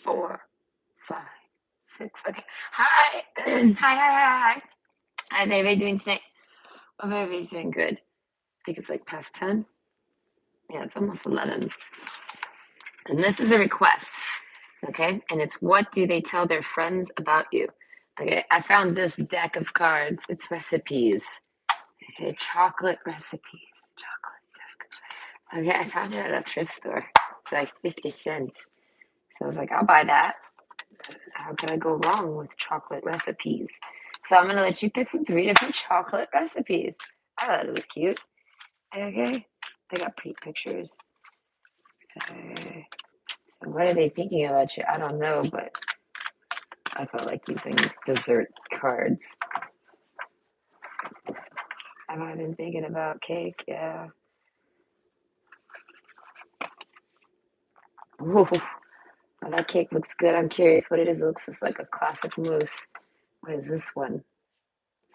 4, 5, 6. Okay. Hi. Hi. How's everybody doing tonight? Hope everybody's doing good. I think it's like past 10. Yeah, it's almost 11. And this is a request. Okay. And it's what do they tell their friends about you? Okay. I found this deck of cards. It's recipes. Okay. Chocolate recipes. Chocolate. Okay. I found it at a thrift store for like 50 cents. So I was like, I'll buy that. How can I go wrong with chocolate recipes? So I'm gonna let you pick from 3 different chocolate recipes. I thought it was cute. Okay, they got pretty pictures. Okay. So what are they thinking about you? I don't know, but I felt like using dessert cards. Have I been thinking about cake? Yeah. Ooh, well, that cake looks good. I'm curious what it is. It looks just like a classic mousse. What is this one?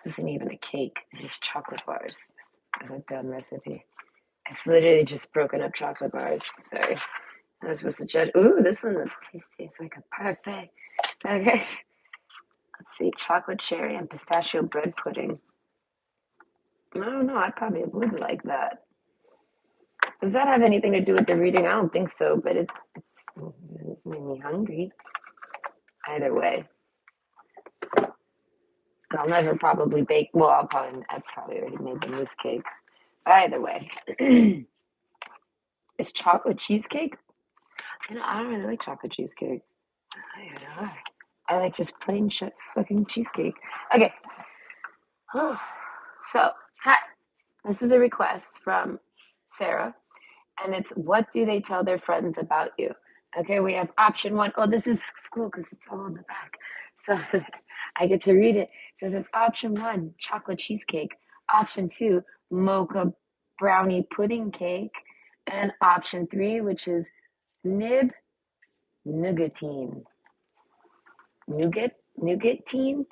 This isn't even a cake. This is chocolate bars. That's a dumb recipe. It's literally just broken up chocolate bars. Sorry. I was supposed to judge. Ooh, this one looks tasty. It's like a parfait. Okay. Let's see. Chocolate cherry and pistachio bread pudding. I don't know. I probably would like that. Does that have anything to do with the reading? I don't think so, but it's made me hungry. Either way. I'll never probably bake. Well, I probably already made the mousse cake. Either way. Is chocolate cheesecake? I don't really like chocolate cheesecake. I don't know. I like just plain shit fucking cheesecake. Okay. So, hi. This is a request from Sarah, and it's what do they tell their friends about you? Okay, we have option one. Oh, this is cool because it's all on the back. So I get to read it. So it says option one, chocolate cheesecake. Option two, mocha brownie pudding cake. And option three, which is nib nougatine. Nougatine?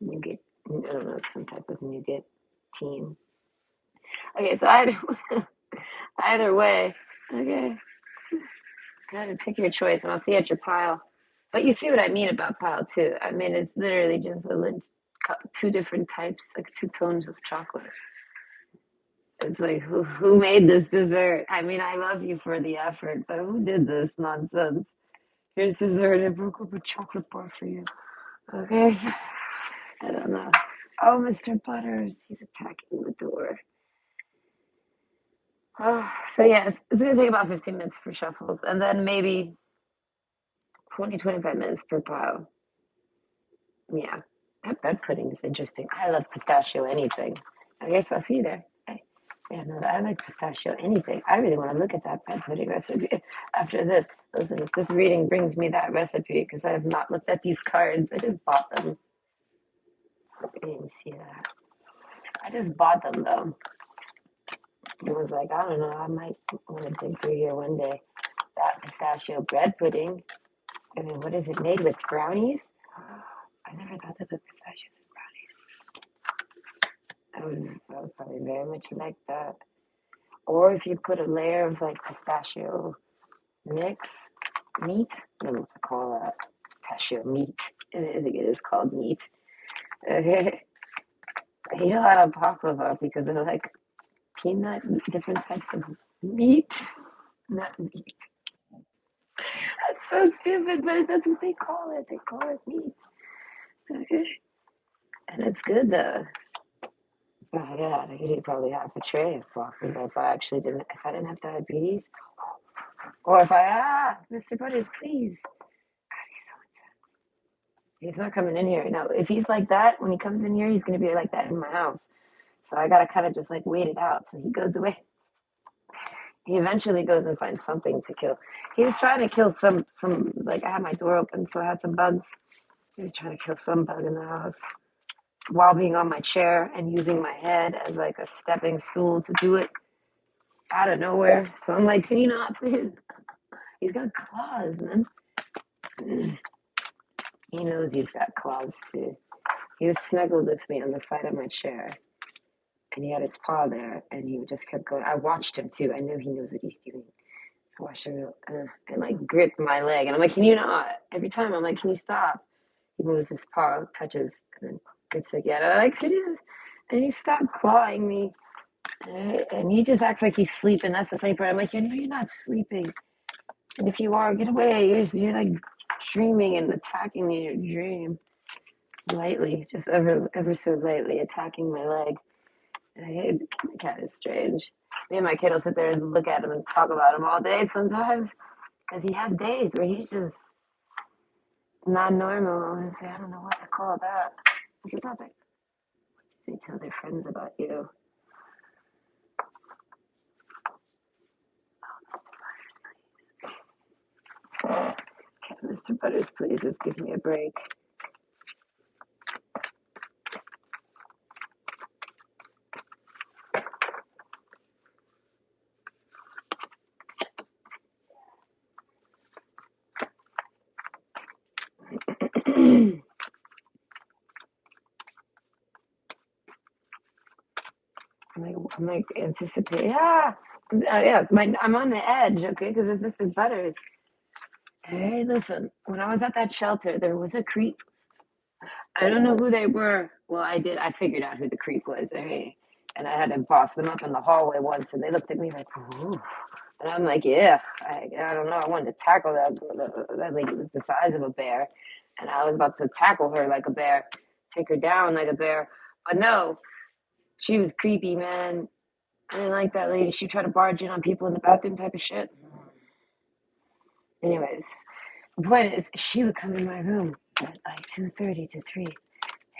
Nougat, I don't know, it's some type of nougatine. Okay, so either way, okay, go ahead and pick your choice, and I'll see you at your pile. But you see what I mean about pile too. I mean, it's literally just two different types, like two tones of chocolate. It's like who made this dessert? I mean, I love you for the effort, but who did this nonsense? Here's dessert. I broke up a chocolate bar for you. Okay, I don't know. Oh, Mr. Butters, he's attacking the door. Oh, so yes, it's gonna take about 15 minutes for shuffles, and then maybe 20-25 minutes per pile. Yeah, that bread pudding is interesting. I love pistachio anything. I guess I'll see you there. Yeah, no, I like pistachio anything. I really want to look at that bread pudding recipe after this. Listen, if this reading brings me that recipe, because I have not looked at these cards, I just bought them. I didn't see that. I just bought them though. It was like, I don't know, I might want to dig through here one day. That pistachio bread pudding. I mean, what is it made with? Brownies? I never thought to put pistachios in brownies. I would probably very much like that. Or if you put a layer of like pistachio mix meat, I don't know what to call that. Pistachio meat. I think it is called meat. Okay. I eat a lot of baklava because of like peanut, different types of meat. Not meat. That's so stupid, but that's what they call it. They call it meat. Okay. And it's good though. Oh my god, I could eat probably half a tray of broccoli if I didn't have diabetes. Or if Mr. Butters, please. God, he's so intense. He's not coming in here right now. If he's like that, when he comes in here, he's gonna be like that in my house. So I gotta kind of just like wait it out till he goes away. He eventually goes and finds something to kill. He was trying to kill some like I had my door open, so I had some bugs. He was trying to kill some bug in the house while being on my chair and using my head as like a stepping stool to do it out of nowhere. So I'm like, can you not please? He's got claws, man. He knows he's got claws too. He was snuggled with me on the side of my chair, and he had his paw there, and he just kept going. I watched him too. I know he knows what he's doing. Wash it, and like grip my leg, and I'm like, can you not? Every time I'm like, can you stop? He moves his paw, touches, and then grips again. And I'm like, can you? And you stop clawing me. And he just acts like he's sleeping. That's the funny part. I'm like, you're not sleeping. And if you are, get away. You're like dreaming and attacking me in your dream. Lightly, just ever so lightly attacking my leg. The cat is strange. Me and my kid will sit there and look at him and talk about him all day sometimes because he has days where he's just not normal. Honestly, I don't know what to call that. What's the topic? What do they tell their friends about you? Oh, Mr. Butters, please. Okay, Mr. Butters, please just give me a break. I'm like anticipating. Yes, I'm on the edge, okay? Because of Mr. Butters. Hey, listen. When I was at that shelter, there was a creep. I don't know who they were. Well, I did. I figured out who the creep was. Hey, and I had to boss them up in the hallway once, and they looked at me like, "Ooh," and I'm like, "Yeah, I don't know." I wanted to tackle that girl. That lady was the size of a bear, and I was about to tackle her like a bear, take her down like a bear, but no, she was creepy, man. I didn't like that lady. She tried to barge in on people in the bathroom type of shit. Anyways, the point is, she would come in my room at like 2:30 to 3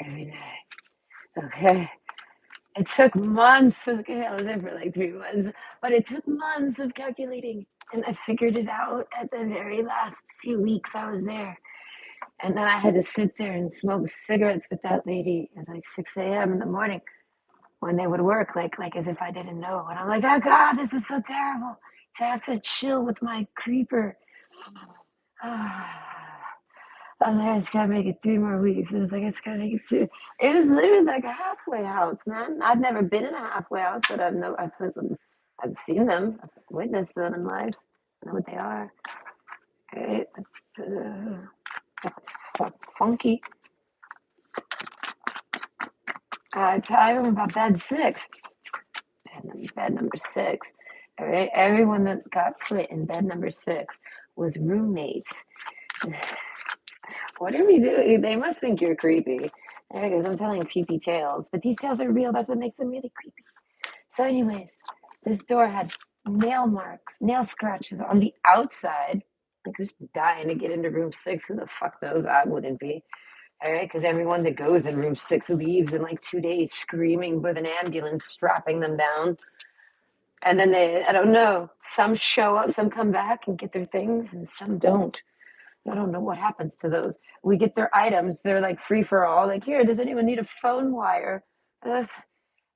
every night. Okay. It took months. Okay, I was there for like 3 months, but it took months of calculating. And I figured it out at the very last few weeks I was there. And then I had to sit there and smoke cigarettes with that lady at like 6 a.m. in the morning when they would work, like as if I didn't know. And I'm like, oh God, this is so terrible to have to chill with my creeper. I was like, I just gotta make it 3 more weeks. And it's like, I just gotta make it two. It was literally like a halfway house, man. I've never been in a halfway house, but I've seen them, I've witnessed them in life. I know what they are. Okay. It's funky. I remember about bed six. Bed number six. All right. Everyone that got put in bed number six was roommates. What are we doing? They must think you're creepy. Because I'm telling creepy tales. But these tales are real. That's what makes them really creepy. So, anyways, this door had nail marks, nail scratches on the outside. Like, who's dying to get into room six? Who the fuck knows? I wouldn't be. All right, because everyone that goes in room six leaves in like 2 days screaming with an ambulance strapping them down. And then I don't know, some show up, some come back and get their things, and some don't. I don't know what happens to those. We get their items. They're like free for all. Like, here, does anyone need a phone wire? I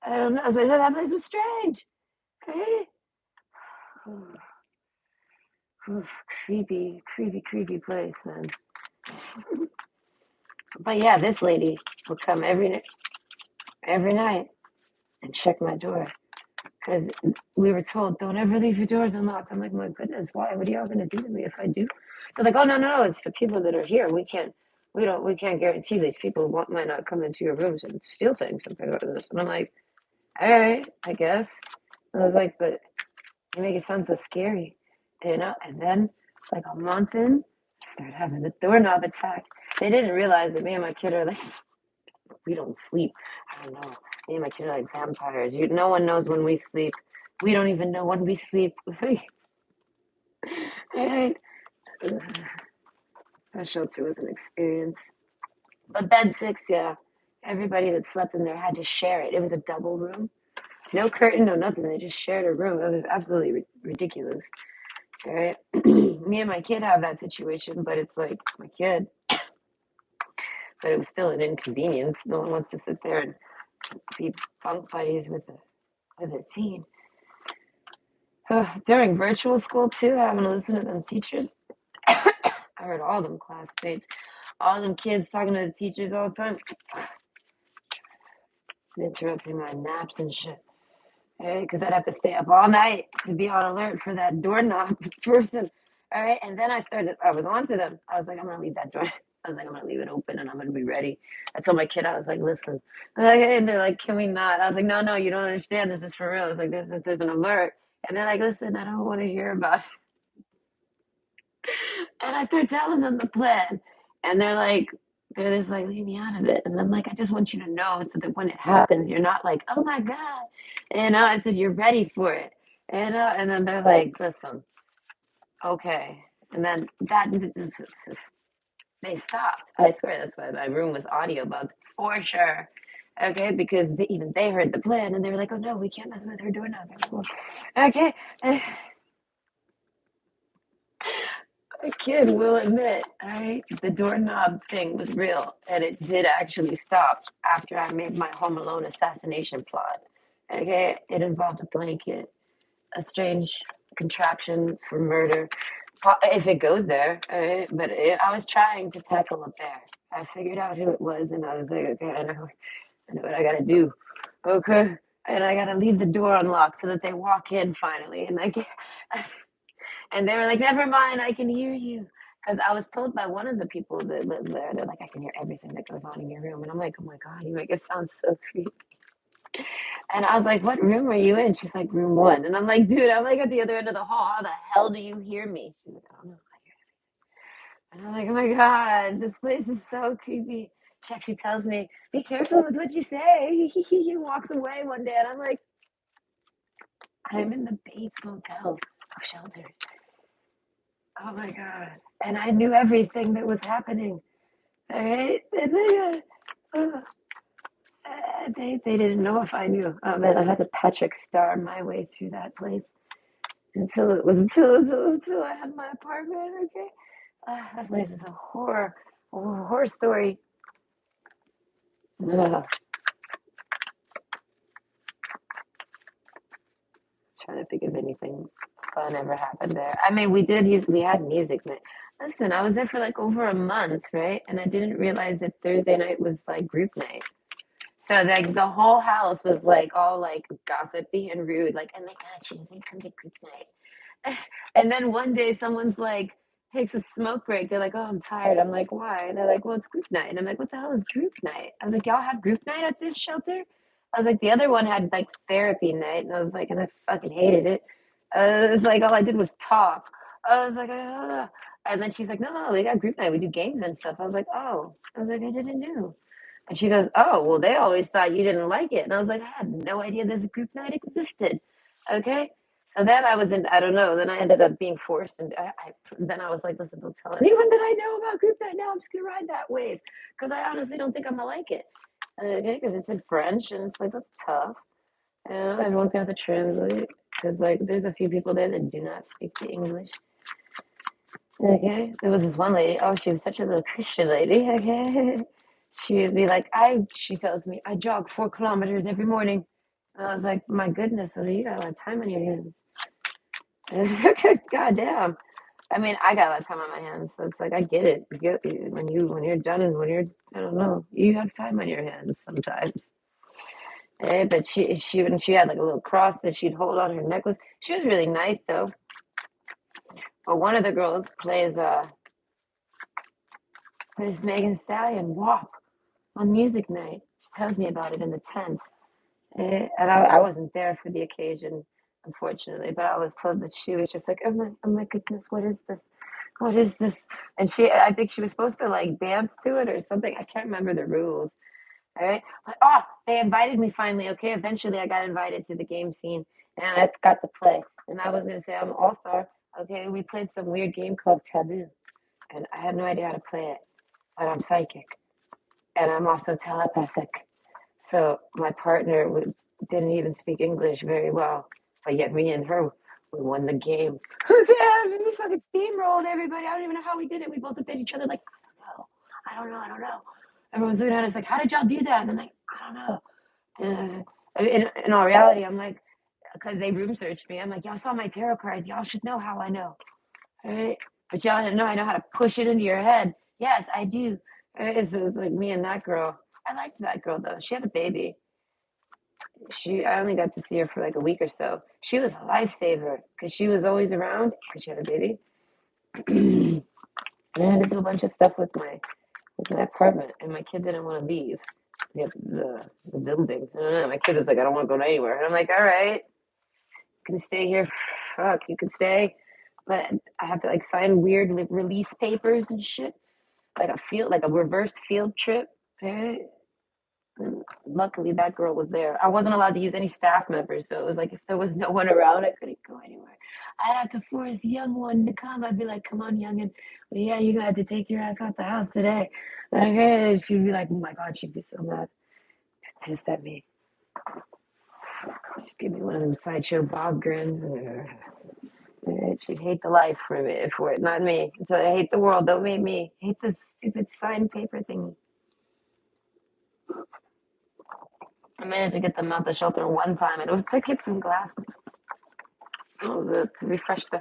don't know. So I said that place was strange. Okay. Creepy, creepy, creepy place, man. But yeah, this lady would come every night and check my door because we were told don't ever leave your doors unlocked. I'm like, my goodness, why? What are y'all gonna do to me if I do? They're like, oh no, it's the people that are here. We can't guarantee these people might not come into your rooms and steal things and things like this. And I'm like, all right, I guess. And I was like, but you make it sound so scary, you know? And then, like a month in, I started having the doorknob attack. They didn't realize that me and my kid are like, we don't sleep. I don't know. Me and my kid are like vampires. No one knows when we sleep. We don't even know when we sleep. Right? That shelter was an experience. But bed six, yeah. Everybody that slept in there had to share it. It was a double room. No curtain, no nothing. They just shared a room. It was absolutely ridiculous. All right. Me and my kid have that situation, but it's like my kid. But it was still an inconvenience. No one wants to sit there and be bunk buddies with a teen. During virtual school too, having to listen to them teachers. I heard all them classmates, all them kids talking to the teachers all the time, interrupting my naps and shit. Because I'd have to stay up all night to be on alert for that doorknob person. All right, and then I was on to them. I was like, I'm gonna leave that door. I was like, I'm gonna leave it open and I'm gonna be ready. I told my kid, I was like, listen. And they're like, can we not? I was like, no, no, you don't understand. This is for real. I was like, there's an alert. And they're like, listen, I don't want to hear about it. And I start telling them the plan. And they're just like, leave me out of it. And I'm like, I just want you to know so that when it happens, you're not like, oh my God. I said, you're ready for it. And then they're like, listen, okay. And then they stopped. I swear that's why my room was audio bugged for sure. Okay, because even they heard the plan and they were like, oh no, we can't mess with her doorknob anymore. Okay. A kid will admit, the doorknob thing was real, and it did actually stop after I made my Home Alone assassination plot. Okay, it involved a blanket, a strange contraption for murder, if it goes there. But I was trying to tackle a bear. I figured out who it was, and I was like, okay, I know what I gotta do. Okay, and I gotta leave the door unlocked so that they walk in finally, and I get. And they were like, never mind, I can hear you. Because I was told by one of the people that live there, they're like, I can hear everything that goes on in your room. And I'm like, oh my God, you make it sound so creepy. And I was like, what room are you in? She's like, room one. And I'm like, dude, I'm like at the other end of the hall. How the hell do you hear me? She's like, I don't know. And I'm like, oh my God, this place is so creepy. She actually tells me, be careful with what you say. He walks away one day. And I'm like, I'm in the Bates Motel of shelters. Oh my God. And I knew everything that was happening. All right. They didn't know if I knew. And I had to Patrick Star my way through that place until I had my apartment. Okay. That place is a horror story. Trying to think of anything fun ever happened there. I mean, we had music night. Listen, I was there for like over a month, right? And I didn't realize that Thursday night was like group night. So like the whole house was like all like gossipy and rude, like, oh my God, she doesn't come to group night. And then one day someone's like takes a smoke break. They're like, oh, I'm tired. I'm like, why? And they're like, well, it's group night. And I'm like, what the hell is group night? I was like, y'all have group night at this shelter? I was like, the other one had like therapy night. And I was like, and I fucking hated it. It was like all I did was talk. I was like, ah. And then she's like, no, no, we got group night. We do games and stuff. I was like, oh. I was like, I didn't know. And she goes, oh, well, they always thought you didn't like it. And I was like, I had no idea this group night existed. Okay. So then I was in, I don't know, then I ended up being forced. And then I was like, listen, don't tell anyone that I know about group night now. I'm just going to ride that wave. Because I honestly don't think I'm going to like it. Okay. Because it's in French and it's like, that's tough. And everyone's going to have to translate. Because like, there's a few people there that do not speak the English. Okay. There was this one lady. Oh, she was such a little Christian lady. Okay. She would be like, she tells me, I jog 4 kilometers every morning. And I was like, my goodness, so you got a lot of time on your hands. And it's like, God damn. I mean, I got a lot of time on my hands, so it's like I get it. You get when you're done and when you're I don't know, you have time on your hands sometimes. But she had like a little cross that she'd hold on her necklace. She was really nice though. But one of the girls plays Megan Stallion WAP on music night. She tells me about it in the tent. And I wasn't there for the occasion, unfortunately, but I was told that she was just like, oh my goodness, what is this? What is this? And I think she was supposed to like dance to it or something. I can't remember the rules. All right. But they invited me finally. Okay. Eventually I got invited to the game scene and I got to play. And I was going to say I'm all star. Okay. We played some weird game called Taboo. And I had no idea how to play it, but I'm psychic and I'm also telepathic. So my partner didn't even speak English very well, but yet me and her, we won the game. Yeah, we fucking steamrolled everybody. I don't even know how we did it. We both looked at each other like, I don't know. Everyone's looking at us like, how did y'all do that? And I'm like, I don't know. In all reality, I'm like, because they room searched me, I'm like, y'all saw my tarot cards. Y'all should know how I know. All right? But y'all didn't know I know how to push it into your head. Yes, I do. All right? So it's like me and that girl. I liked that girl though. She had a baby. I only got to see her for like a week or so. She was a lifesaver because she was always around because she had a baby. And I had to do a bunch of stuff with my apartment, and my kid didn't want to leave the building. I don't know. My kid was like, I don't want to go anywhere, and I'm like, all right, you can stay here. Fuck, you can stay, but I have to like sign weird release papers and shit, like a reversed field trip. Right? And luckily, that girl was there. I wasn't allowed to use any staff members, so it was like if there was no one around, I couldn't go anywhere. I'd have to force young one to come. I'd be like, "Come on, youngin, well, yeah, you're gonna have to take your ass out the house today." Okay, she'd be like, "Oh my god," she'd be so mad, pissed at me. She'd give me one of them sideshow Bob grins, and she'd hate the life for it, not me. So I hate the world. Don't make me hate this stupid signed paper thingy. I managed to get them out the shelter one time, and it was to get some glasses. To refresh the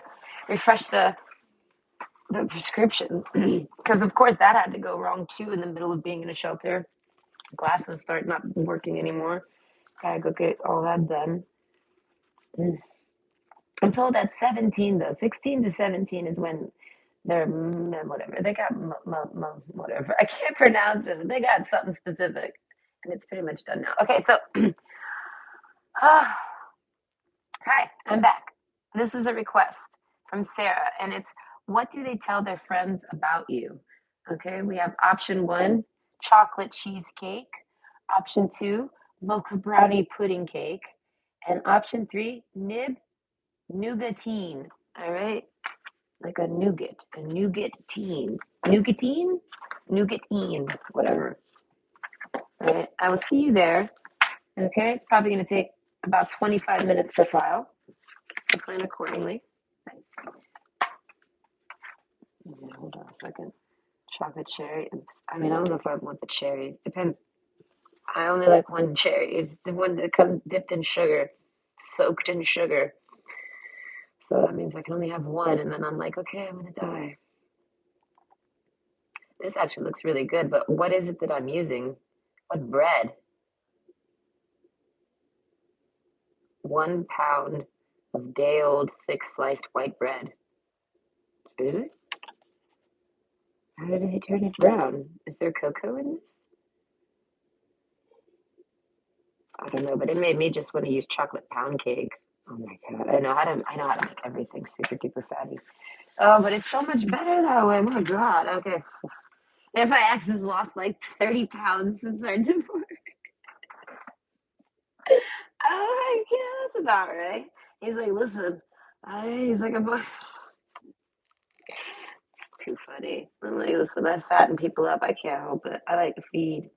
prescription because of course that had to go wrong too in the middle of being in a shelter. Glasses start not working anymore. Gotta go get all that done. I'm told at 17 though, 16 to 17 is when they're whatever they got whatever I can't pronounce it, but they got something specific, and it's pretty much done now. Okay, so hi, I'm back. This is a request from Sarah, and it's what do they tell their friends about you? Okay, we have option one, chocolate cheesecake. Option two, mocha brownie pudding cake. And option three, nougatine. All right, like a nougatine. Nougatine? Nougatine, whatever. All right, I will see you there. Okay, it's probably going to take about 25 minutes per file, so plan accordingly. Hold on a second. Chocolate cherry. I mean, I don't know if I want the cherries. Depends. I only like one cherry. It's the one that comes dipped in sugar, soaked in sugar. So that means I can only have one, and then I'm like, okay, I'm gonna die. This actually looks really good, but what is it that I'm using? What bread? 1 pound of day-old, thick sliced white bread. Is it? How did they turn it brown? Is there cocoa in this? I don't know, but it made me just want to use chocolate pound cake. Oh my god, I know how to make everything super duper fatty. Oh, but it's so much better that way. My god. Okay. If my ex has lost like 30 pounds since our divorce. Oh my god, that's about right. He's like, listen, he's like, it's too funny. I'm like, listen, I fatten people up. I can't help it. I like to feed.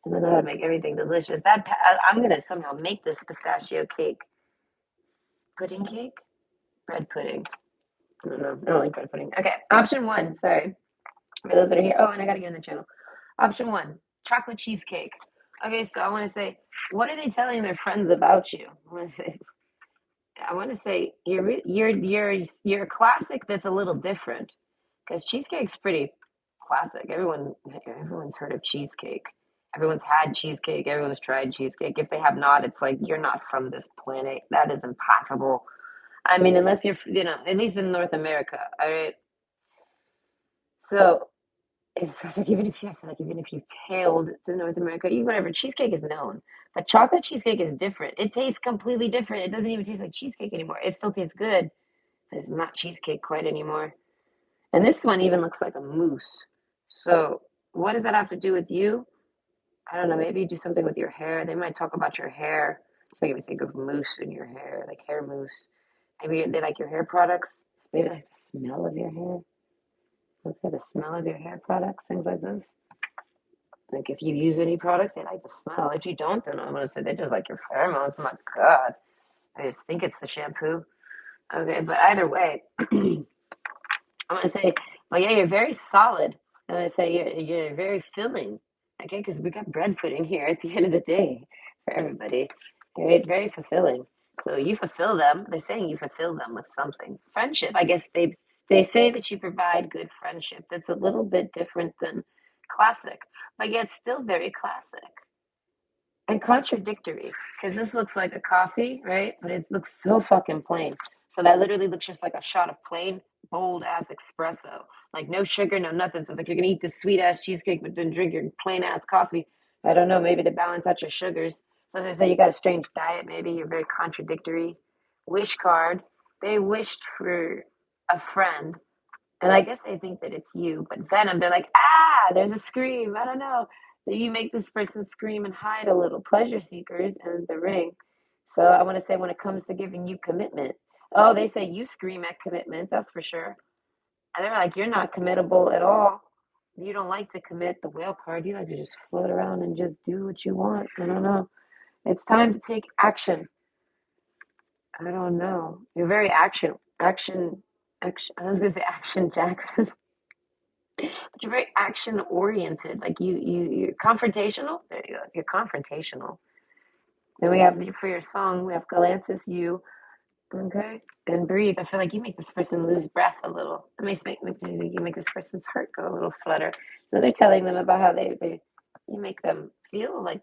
And then I gotta make everything delicious. I'm gonna somehow make this pistachio cake. Pudding cake? Bread pudding. I don't know. I don't like bread pudding. Okay, option one. Sorry. For those that are here. Oh, and I gotta get in the channel. Option one, chocolate cheesecake. Okay, so I want to say, what are they telling their friends about you? I want to say you're a classic that's a little different because cheesecake's pretty classic. Everyone's heard of cheesecake. Everyone's had cheesecake. Everyone's tried cheesecake. If they have not, it's like you're not from this planet. That is impossible. I mean, unless you're, at least in North America. All right. So it's like I feel like even if you tailed to North America, you whatever, cheesecake is known. But chocolate cheesecake is different. It tastes completely different. It doesn't even taste like cheesecake anymore. It still tastes good, but it's not cheesecake quite anymore. And this one even looks like a mousse. So what does that have to do with you? I don't know. Maybe do something with your hair. They might talk about your hair. It's making me think of mousse in your hair, like hair mousse. Maybe they like your hair products. Maybe like the smell of your hair. Look at the smell of your hair products, things like this. Like if you use any products, they like the smell. If you don't, then I'm gonna say they just like your pheromones. My God, I just think it's the shampoo. Okay, but either way, I'm gonna say, well, yeah, you're very solid. I'm gonna say you're very filling. Okay, because we got bread pudding here at the end of the day for everybody. Right, very fulfilling. So you fulfill them. They're saying you fulfill them with something. Friendship. I guess they say that you provide good friendship. That's a little bit different than classic, but yet still very classic. and contradictory because this looks like a coffee, right? But it looks so fucking plain. So that literally looks just like a shot of plain, bold ass espresso. Like no sugar, no nothing. So it's like you're gonna eat this sweet ass cheesecake, but then drink your plain ass coffee. I don't know, maybe to balance out your sugars. So as I say, you got a strange diet, maybe you're very contradictory. Wish card. They wished for a friend. And I guess they think that it's you, but venom, they're like, ah, there's a scream. I don't know. Then you make this person scream and hide a little. Pleasure seekers and the ring. So I want to say when it comes to giving you commitment, oh, they say you scream at commitment, that's for sure. And they're like, you're not committable at all. You don't like to commit the whale card. You like to just float around and just do what you want. I don't know. It's time to take action. I don't know. You're very action. I was gonna say action Jackson. But you're very action oriented. Like you're confrontational. There you go. You're confrontational. Then we have for your song, we have Galantis, you, okay, and breathe. I feel like you make this person lose breath a little. It you make this person's heart go a little flutter. So they're telling them about how they you make them feel like.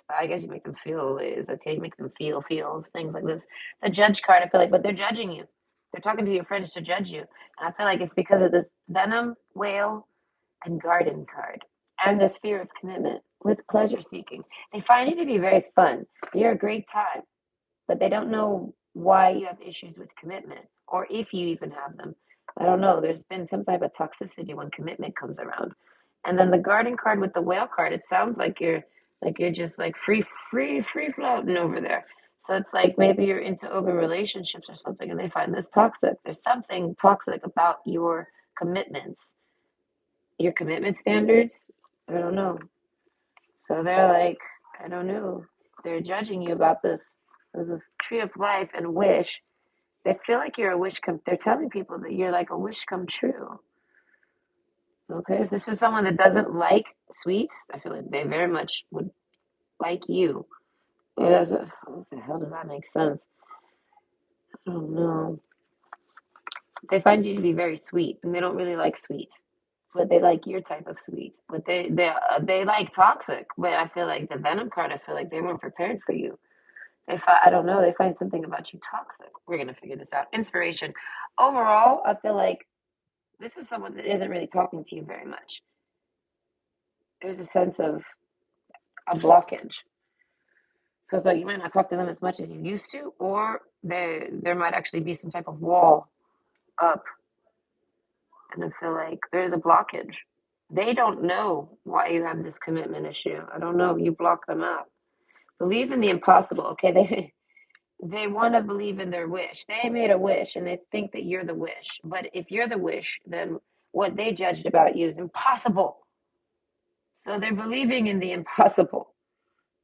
I guess you make them feel ways, okay? You make them feel feels, things like this. The judge card, I feel like, but they're judging you. They're talking to your friends to judge you. And I feel like it's because of this venom, whale, and garden card and this fear of commitment with pleasure seeking. They find it to be very fun. You're a great time, but they don't know why you have issues with commitment or if you even have them. I don't know. There's been some type of toxicity when commitment comes around. And then the garden card with the whale card, it sounds like you're just like free floating over there. So it's like maybe you're into open relationships or something and they find this toxic. There's something toxic about commitments, your commitment standards. I don't know. So they're like, I don't know. They're judging you about this. There's this tree of life and wish. They feel like you're a wish come. They're telling people that you're like a wish come true. Okay, if this is someone that doesn't like sweets, I feel like they very much would like you. What the hell does that make sense? I don't know. They find you to be very sweet, and they don't really like sweet, but they like your type of sweet. But they like toxic. But I feel like the venom card. I feel like they weren't prepared for you. I don't know. They find something about you toxic. We're gonna figure this out. Inspiration. Overall, I feel like this is someone that isn't really talking to you very much. There's a sense of a blockage. So it's like you might not talk to them as much as you used to, or there might actually be some type of wall up. And I feel like there's a blockage. They don't know why you have this commitment issue. I don't know. You block them out. Believe in the impossible. Okay, they want to believe in their wish. They made a wish and they think that you're the wish. But if you're the wish, then what they judged about you is impossible. So they're believing in the impossible.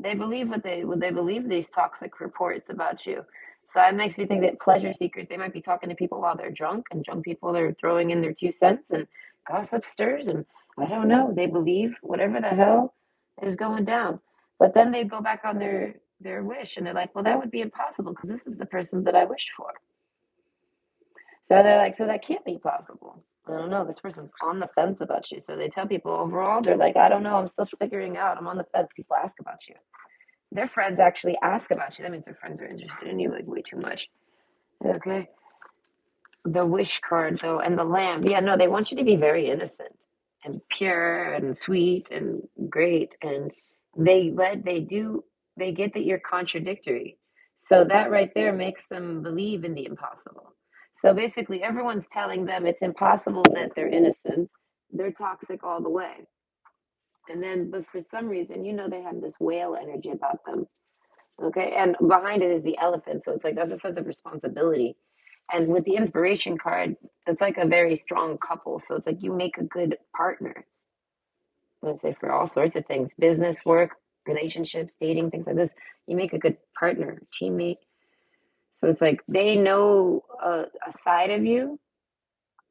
They believe what they believe these toxic reports about you. So it makes me think that pleasure seekers, they might be talking to people while they're drunk, and drunk people are throwing in their 2 cents and gossip stirs, and I don't know, they believe whatever the hell is going down. But then they go back on their wish and they're like, well, that would be impossible because this is the person that I wished for. So they're like, so that can't be possible. I don't know. This person's on the fence about you. So they tell people overall, they're like, I don't know. I'm still figuring out. I'm on the fence. People ask about you. Their friends actually ask about you. That means their friends are interested in you like way too much. Okay. The wish card though, and the lamb. Yeah, no, they want you to be very innocent and pure and sweet and great. And they get that you're contradictory. So that right there makes them believe in the impossible. So basically everyone's telling them it's impossible that they're innocent. They're toxic all the way. And then, but for some reason, they have this whale energy about them. Okay. And behind it is the elephant. So it's like that's a sense of responsibility. And with the inspiration card, it's like a very strong couple. So it's like you make a good partner. Let's say for all sorts of things, business, work, relationships, dating, things like this. You make a good partner, teammate. So it's like they know a side of you,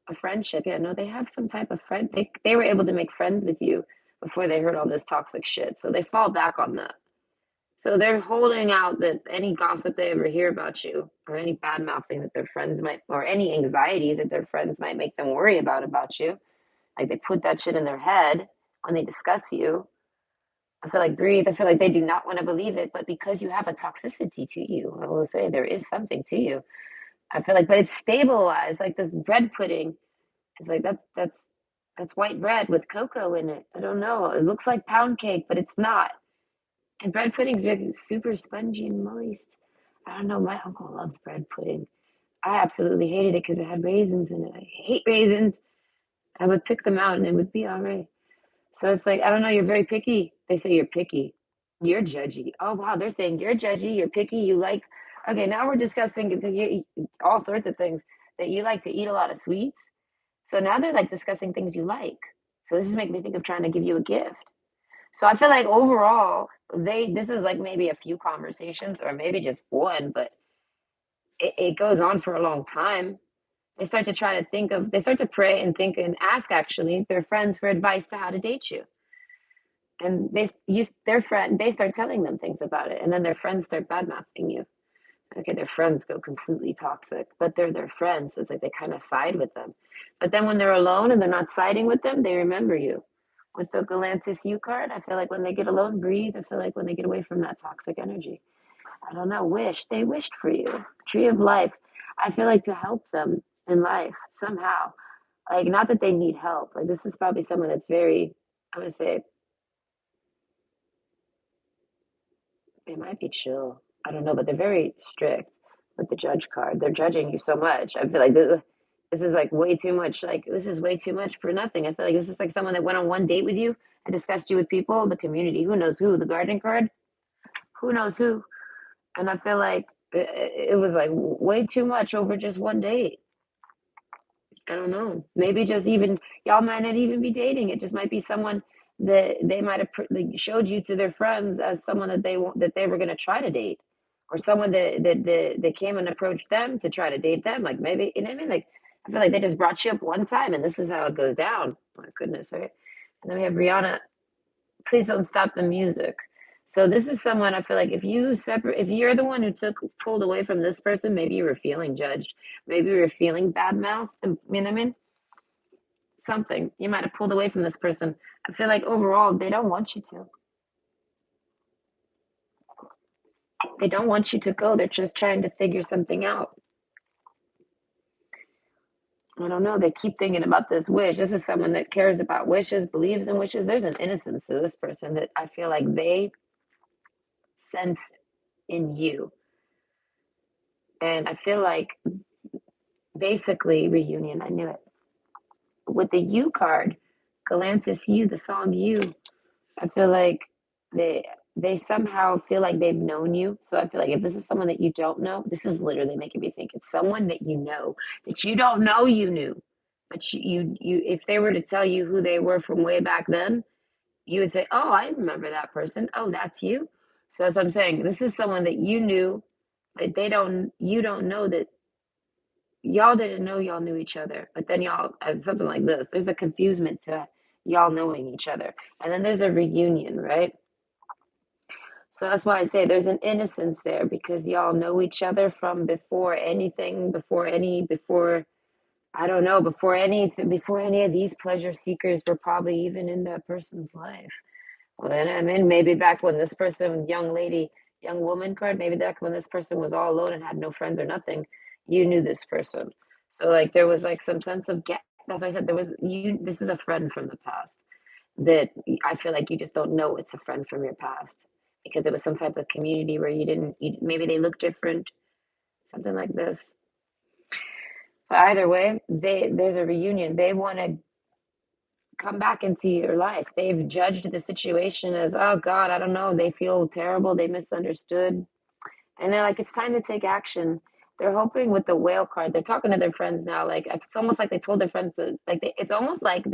a friendship. Yeah, no, they have some type of friend. They were able to make friends with you before they heard all this toxic shit. So they fall back on that. So they're holding out that any gossip they ever hear about you, or any bad mouthing that their friends might, or any anxieties that their friends might make them worry about you, like they put that shit in their head when they discuss you. I feel like breathe. I feel like they do not want to believe it, but because you have a toxicity to you, I will say there is something to you. I feel like, but it's stabilized. Like this bread pudding, it's like that's white bread with cocoa in it. I don't know. It looks like pound cake, but it's not. And bread pudding's really super spongy and moist. I don't know. My uncle loved bread pudding. I absolutely hated it because it had raisins in it. I hate raisins. I would pick them out and it would be all right. So it's like, I don't know, you're very picky. They say you're picky. You're judgy. Oh, wow. They're saying you're judgy, you're picky, you like. Okay, now we're discussing all sorts of things that you like to eat a lot of sweets. So now they're like discussing things you like. So this is making me think of trying to give you a gift. So I feel like overall, this is like maybe a few conversations or maybe just one, but it goes on for a long time. They start to try to they start to pray and think and ask actually their friends for advice to how to date you. And they use their friend, they start telling them things about it. And then their friends start bad mouthing you. Okay, their friends go completely toxic, but they're their friends. So it's like they kind of side with them. But then when they're alone and they're not siding with them, they remember you. With the Galantis U card, I feel like when they get alone, breathe. I feel like when they get away from that toxic energy, I don't know, wish. They wished for you. Tree of life. I feel like to help them in life somehow. Like, not that they need help. Like, this is probably someone that's very, I'm going to say, it might be chill. I don't know, but they're very strict with the judge card. They're judging you so much. I feel like this is like way too much. Like, this is way too much for nothing. I feel like this is like someone that went on one date with you and discussed you with people, the community, who knows who, the garden card, who knows who. And I feel like it was like way too much over just one date. I don't know. Maybe just even y'all might not even be dating. It just might be someone that they might have like, showed you to their friends as someone that that they were going to try to date, or someone that came and approached them to try to date them. Like maybe you know what I mean. Like I feel like they just brought you up one time, and this is how it goes down. My goodness, right? And then we have Rihanna. Please don't stop the music. So this is someone I feel like if you're the one who pulled away from this person, maybe you were feeling judged, maybe you were feeling bad mouth. You know what I mean? Something you might have pulled away from this person. I feel like overall they don't want you to. They don't want you to go. They're just trying to figure something out. I don't know. They keep thinking about this wish. This is someone that cares about wishes, believes in wishes. There's an innocence to this person that I feel like they sense in you. And I feel like basically reunion. I knew it. With the U card, Galantis U, the song You, I feel like they they somehow feel like they've known you. So I feel like if this is someone that you don't know, this is literally making me think it's someone that you don't know you knew. But you if they were to tell you who they were from way back then, you would say, "Oh, I remember that person. Oh, that's you." So that's what I'm saying. This is someone that you knew, but you don't know that y'all didn't know y'all knew each other, but then y'all, as something like this, there's a confusement to y'all knowing each other. And then there's a reunion, right? So that's why I say there's an innocence there because y'all know each other from before anything, I don't know, before any of these pleasure seekers were probably even in that person's life. Well, then I mean, maybe back when this person, young woman card, maybe back when this person was all alone and had no friends or nothing, you knew this person. So like there was like some sense of get. That's why I said there was you. This is a friend from the past that I feel like you just don't know it's a friend from your past because it was some type of community where maybe they look different, something like this. But either way, there's a reunion. They want to come back into your life. They've judged the situation as, oh God, I don't know. They feel terrible. They misunderstood. And they're like, it's time to take action. They're hoping with the whale card, they're talking to their friends now. Like, it's almost like they told their friends to, like, it's almost like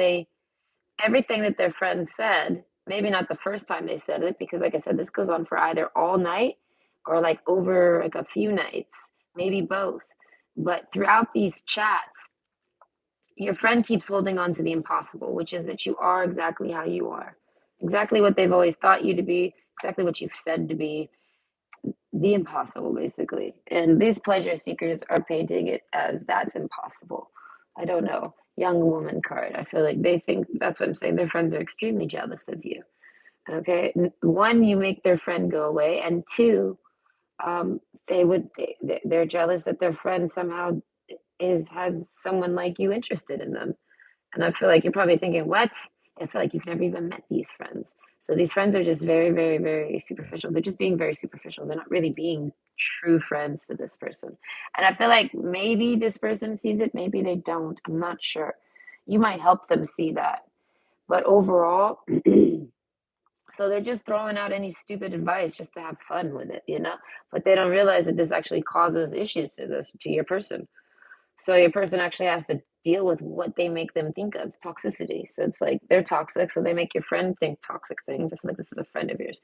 everything that their friends said, maybe not the first time they said it, because like I said, this goes on for either all night or like over like a few nights, maybe both. But throughout these chats, your friend keeps holding on to the impossible, which is that you are exactly how you are, exactly what they've always thought you to be, exactly what you've said to be, the impossible, basically. And these pleasure seekers are painting it as that's impossible. I don't know. Young woman card. I feel like they think that's what I'm saying. Their friends are extremely jealous of you. Okay. One, you make their friend go away, and two, they're jealous that their friend somehow has someone like you interested in them. And I feel like you're probably thinking, what? I feel like you've never even met these friends. So these friends are just very, very, very superficial. They're just being very superficial. They're not really being true friends to this person. And I feel like maybe this person sees it, maybe they don't. I'm not sure. You might help them see that. But overall, so they're just throwing out any stupid advice just to have fun with it. But they don't realize that this actually causes issues to your person. So your person actually has to deal with what they make them think of, toxicity. So it's like they're toxic, so they make your friend think toxic things. I feel like this is a friend of yours.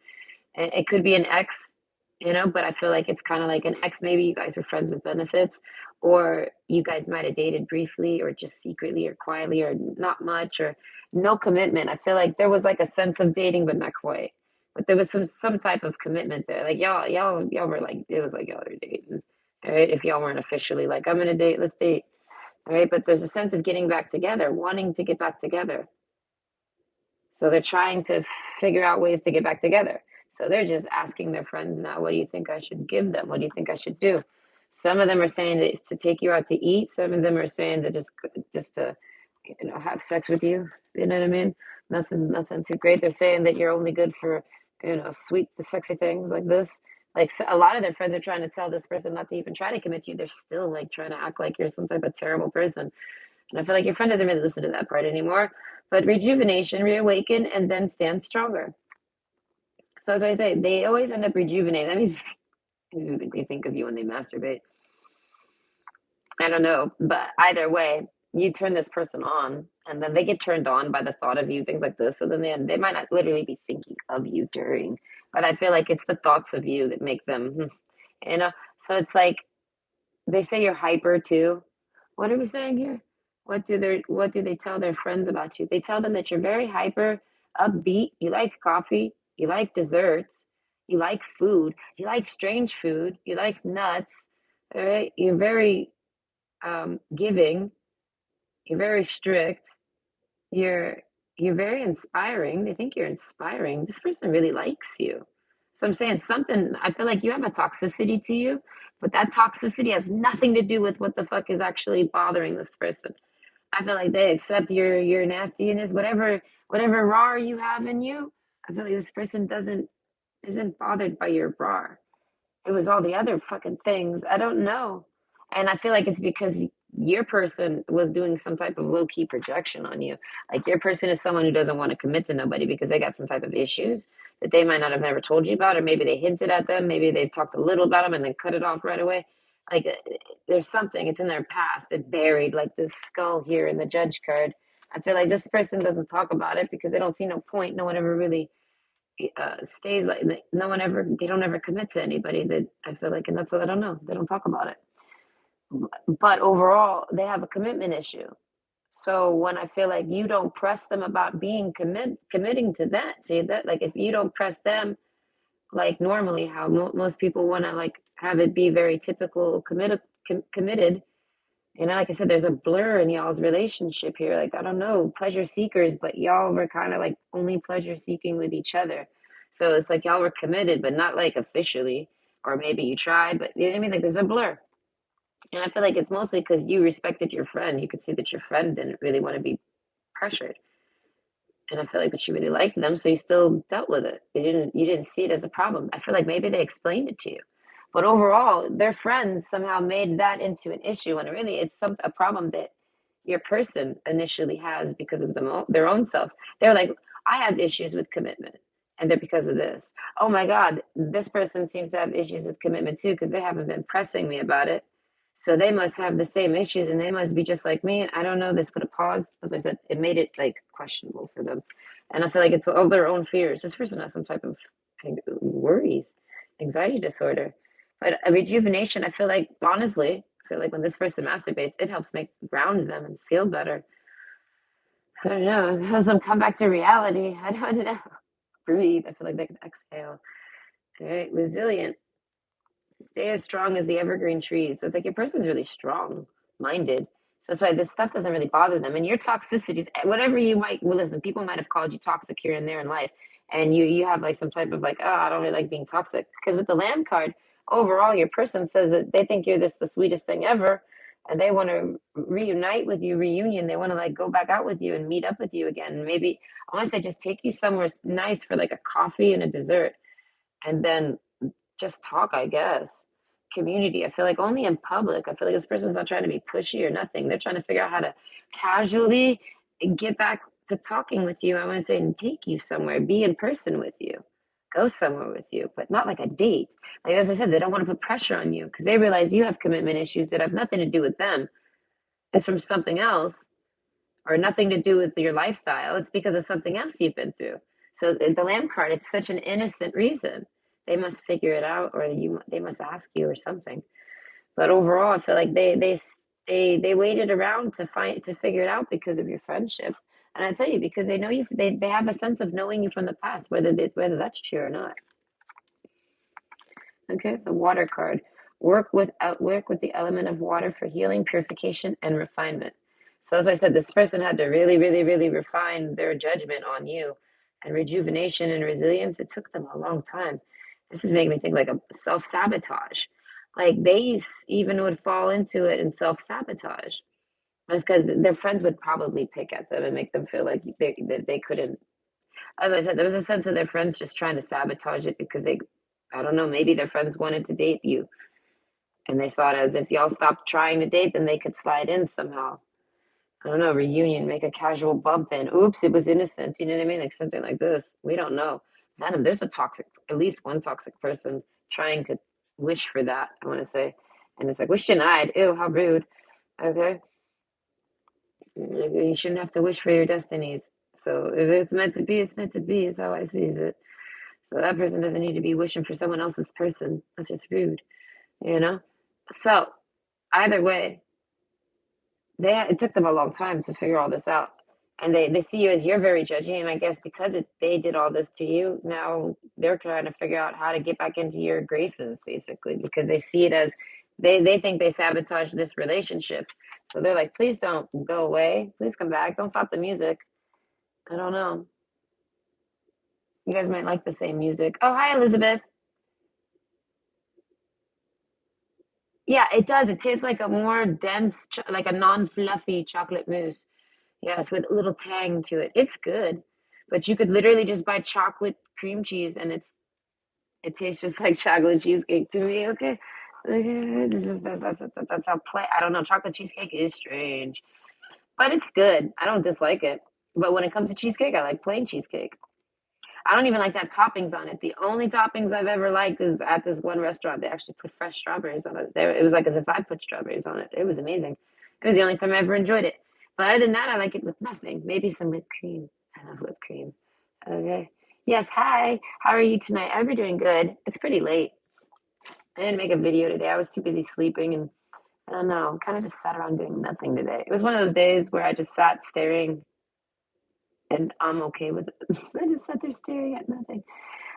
And it could be an ex, but I feel like it's kind of like an ex. Maybe you guys were friends with benefits, or you guys might have dated briefly, or just secretly, or quietly, or not much, or no commitment. I feel like there was like a sense of dating, but not quite. But there was some type of commitment there. Like y'all were like it was like y'all were dating. All right, if y'all weren't officially like I'm gonna date, let's date. All right, but there's a sense of getting back together, wanting to get back together. So they're trying to figure out ways to get back together. So they're just asking their friends now, what do you think I should give them? What do you think I should do? Some of them are saying that to take you out to eat. Some of them are saying that just to have sex with you. You know what I mean? Nothing too great. They're saying that you're only good for sweet, the sexy things like this. Like a lot of their friends are trying to tell this person not to even try to commit to you. They're still like trying to act like you're some type of terrible person. And I feel like your friend doesn't really listen to that part anymore. But rejuvenation, reawaken, and then stand stronger. So as I say, they always end up rejuvenating. That means they think of you when they masturbate. I don't know, but either way, you turn this person on, and then they get turned on by the thought of you, things like this. So then they might not literally be thinking of you during, but I feel like it's the thoughts of you that make them, you know. So it's like they say you're hyper too. What are we saying here? What do they tell their friends about you? They tell them that you're very hyper, upbeat, you like coffee, you like desserts, you like food, you like strange food, you like nuts, all right? You're very giving, you're very strict, you're you're very inspiring. They think you're inspiring. This person really likes you. So I'm saying something, I feel like you have a toxicity to you, but that toxicity has nothing to do with what the fuck is actually bothering this person. I feel like they accept your nastiness, whatever raw you have in you. I feel like this person doesn't isn't bothered by your raw. It was all the other fucking things. I don't know. And I feel like it's because your person was doing some type of low key projection on you. Like your person is someone who doesn't want to commit to nobody because they got some type of issues that they might not have never told you about, or maybe they hinted at them. Maybe they've talked a little about them and then cut it off right away. Like there's something, it's in their past that buried like this skull here in the judge card. I feel like this person doesn't talk about it because they don't see no point. No one ever really stays like no one ever they don't ever commit to anybody that I feel like, and that's what I don't know. They don't talk about it, but overall they have a commitment issue. So when I feel like you don't press them about being committing to that, see that, like if you don't press them like normally how most people want to like have it be very typical committed. Like I said, there's a blur in y'all's relationship here. Like, I don't know, pleasure seekers, but y'all were kind of like only pleasure seeking with each other. So it's like y'all were committed, but not like officially. Or maybe you tried, but you know what I mean? Like, there's a blur. And I feel like it's mostly because you respected your friend. You could see that your friend didn't really want to be pressured. And I feel like, but you really liked them, so you still dealt with it. You didn't see it as a problem. I feel like maybe they explained it to you. But overall, their friends somehow made that into an issue, and really, it's a problem that your person initially has because of their own self. They're like, I have issues with commitment, and they're because of this. Oh my God, this person seems to have issues with commitment too because they haven't been pressing me about it. So they must have the same issues, and they must be just like me. I don't know. This put a pause. As I said, it made it like questionable for them, and I feel like it's all their own fears. This person has some type of worries, anxiety disorder. But a rejuvenation, I feel like, honestly, I feel like when this person masturbates, it helps ground them and feel better. I don't know. It helps them come back to reality. I don't know. Breathe. I feel like they can exhale. All right. Resilient. Stay as strong as the evergreen trees. So it's like your person's really strong minded. So that's why this stuff doesn't really bother them. And your toxicities, whatever you might, well, listen, people might have called you toxic here and there in life, and you have like some type of like, oh, I don't really like being toxic. Because with the Lamb card, overall, your person says that they think you're this the sweetest thing ever, and they want to reunite with you, reunion. They want to like go back out with you and meet up with you again. Maybe I want to say just take you somewhere nice for like a coffee and a dessert, and then just talk, I guess. Community. I feel like only in public. I feel like this person's not trying to be pushy or nothing. They're trying to figure out how to casually get back to talking with you. I want to say and take you somewhere, be in person with you, go somewhere with you, but not like a date. Like as I said, they don't want to put pressure on you because they realize you have commitment issues that have nothing to do with them. It's from something else or nothing to do with your lifestyle. It's because of something else you've been through. So the Lamb card, it's such an innocent reason. They must figure it out, or they must ask you or something. But overall, I feel like they waited around to figure it out because of your friendship. And I tell you, because they know you, they have a sense of knowing you from the past, whether that's true or not. Okay, the water card. Work with the element of water for healing, purification, and refinement. So as I said, this person had to really, really, really refine their judgment on you, and rejuvenation and resilience. It took them a long time. This is making me think like a self sabotage. Like they even would fall into it and self sabotage because their friends would probably pick at them and make them feel like they couldn't. As I said, there was a sense of their friends just trying to sabotage it because I don't know, maybe their friends wanted to date you and they saw it as if y'all stopped trying to date, then they could slide in somehow. I don't know, reunion, make a casual bump in. Oops, it was innocent. You know what I mean? Like something like this. We don't know. Venom, there's a toxic, at least one toxic person trying to wish for that, I want to say. And it's like, wish denied. Ew, how rude. Okay. You shouldn't have to wish for your destinies. So if it's meant to be, it's meant to be, is how I sees it. So that person doesn't need to be wishing for someone else's person. That's just rude, you know? So either way, it took them a long time to figure all this out. And they see you as you're very judgy, and I guess because they did all this to you, now they're trying to figure out how to get back into your graces, basically, because they see it as they think they sabotaged this relationship. So they're like, please don't go away. Please come back. Don't stop the music. I don't know. You guys might like the same music. Oh, hi, Elizabeth. Yeah, it does. It tastes like a more dense, like a non-fluffy chocolate mousse. Yes, with a little tang to it. It's good, but you could literally just buy chocolate cream cheese, and it tastes just like chocolate cheesecake to me. Okay, that's how play. I don't know. Chocolate cheesecake is strange, but it's good. I don't dislike it. But when it comes to cheesecake, I like plain cheesecake. I don't even like to have toppings on it. The only toppings I've ever liked is at this one restaurant. They actually put fresh strawberries on it. It was like as if I put strawberries on it. It was amazing. It was the only time I ever enjoyed it. But other than that, I like it with nothing. Maybe some whipped cream. I love whipped cream. Okay. Yes. Hi. How are you tonight? I'm doing good. It's pretty late. I didn't make a video today. I was too busy sleeping, and I don't know. Kind of just sat around doing nothing today. It was one of those days where I just sat staring, and I'm okay with it. I just sat there staring at nothing.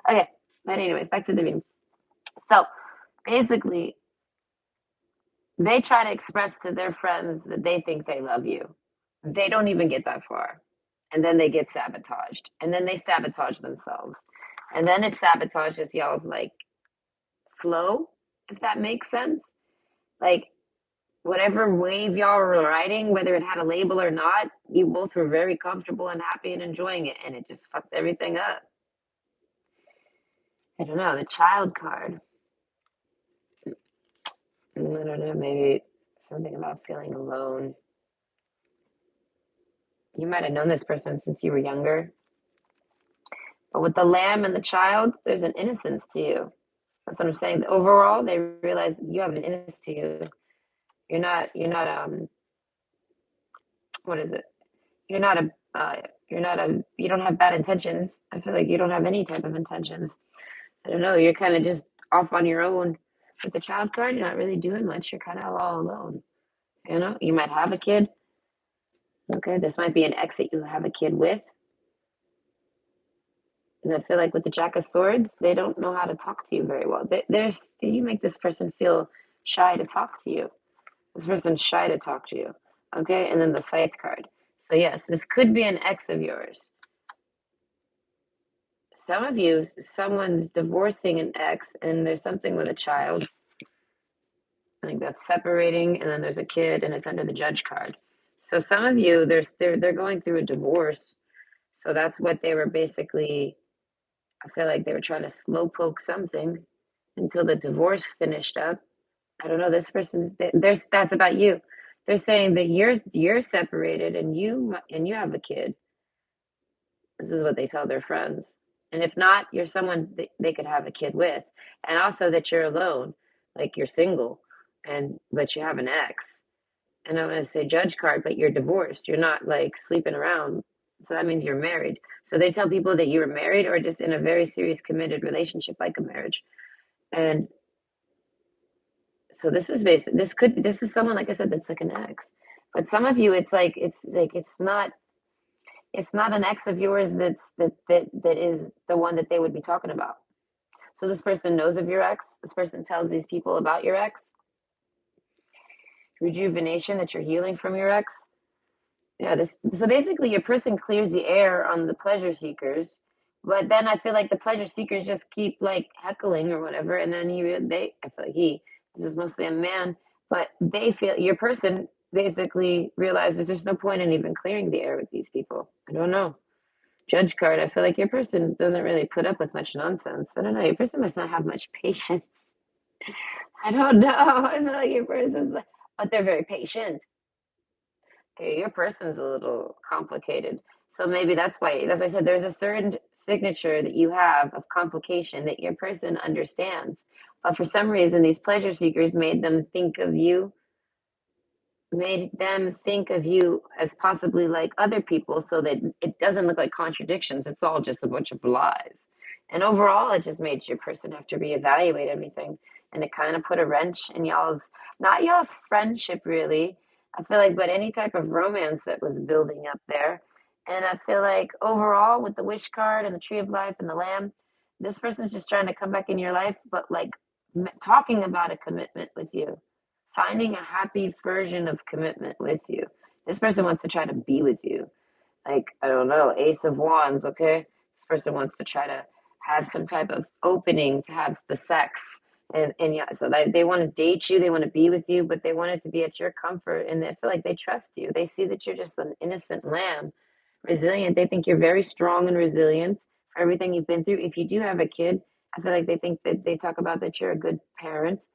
Okay, but anyways, back to the video. So basically, they try to express to their friends that they think they love you. They don't even get that far. And then they get sabotaged. And then they sabotage themselves. And then it sabotages y'all's like flow, if that makes sense. Like whatever wave y'all were riding, whether it had a label or not, you both were very comfortable and happy and enjoying it. And it just fucked everything up. I don't know, the child card. I don't know, maybe something about feeling alone. You might have known this person since you were younger. But with the lamb and the child, there's an innocence to you. That's what I'm saying. Overall, they realize you have an innocence to you. You're not what is it? You're not a you don't have bad intentions. I feel like you don't have any type of intentions. I don't know, you're kind of just off on your own. With the child card, you're not really doing much. You're kind of all alone. You know, you might have a kid. Okay, this might be an ex that you have a kid with. And I feel like with the Jack of Swords, they don't know how to talk to you very well. You make this person feel shy to talk to you. This person's shy to talk to you. Okay, and then the scythe card. So yes, this could be an ex of yours. Some of you, someone's divorcing an ex, and there's something with a child. I think that's separating, and then there's a kid, and it's under the judge card. So some of you, they're going through a divorce. So that's what they were basically. I feel like they were trying to slow poke something until the divorce finished up. I don't know. This person's there's that's about you. They're saying that you're separated and you have a kid. This is what they tell their friends. And if not, you're someone they could have a kid with. And also that you're alone, like you're single, and but you have an ex. And I'm gonna say judge card, but you're divorced. You're not like sleeping around. So that means you're married. So they tell people that you were married or just in a very serious committed relationship like a marriage. And so this is someone like I said that's like an ex. But some of you it's like it's not an ex of yours that is the one that they would be talking about. So this person knows of your ex. This person tells these people about your ex. Rejuvenation, that you're healing from your ex. Yeah, this so basically your person clears the air on the pleasure seekers, but then I feel like the pleasure seekers just keep like heckling or whatever, and then they I feel like this is mostly a man, but they feel your person basically realizes there's no point in even clearing the air with these people. I don't know. Judge card, I feel like your person doesn't really put up with much nonsense. I don't know. Your person must not have much patience. I don't know. I feel like your person's, but they're very patient. Okay, your person's a little complicated. So maybe that's why I said there's a certain signature that you have of complication that your person understands. But for some reason, these pleasure seekers made them think of you as possibly like other people so that it doesn't look like contradictions. It's all just a bunch of lies. And overall, it just made your person have to reevaluate everything. And it kind of put a wrench in not y'all's friendship, really. I feel like, but any type of romance that was building up there. And I feel like overall, with the wish card and the tree of life and the lamb, this person's just trying to come back in your life, but like talking about a commitment with you, finding a happy version of commitment with you. This person wants to try to be with you. Like, I don't know, Ace of Wands, okay? This person wants to try to have some type of opening to have the sex. And yeah, so they want to date you, they want to be with you, but they want it to be at your comfort. And they feel like they trust you. They see that you're just an innocent lamb, resilient. They think you're very strong and resilient for everything you've been through. If you do have a kid, I feel like they think that they talk about that you're a good parent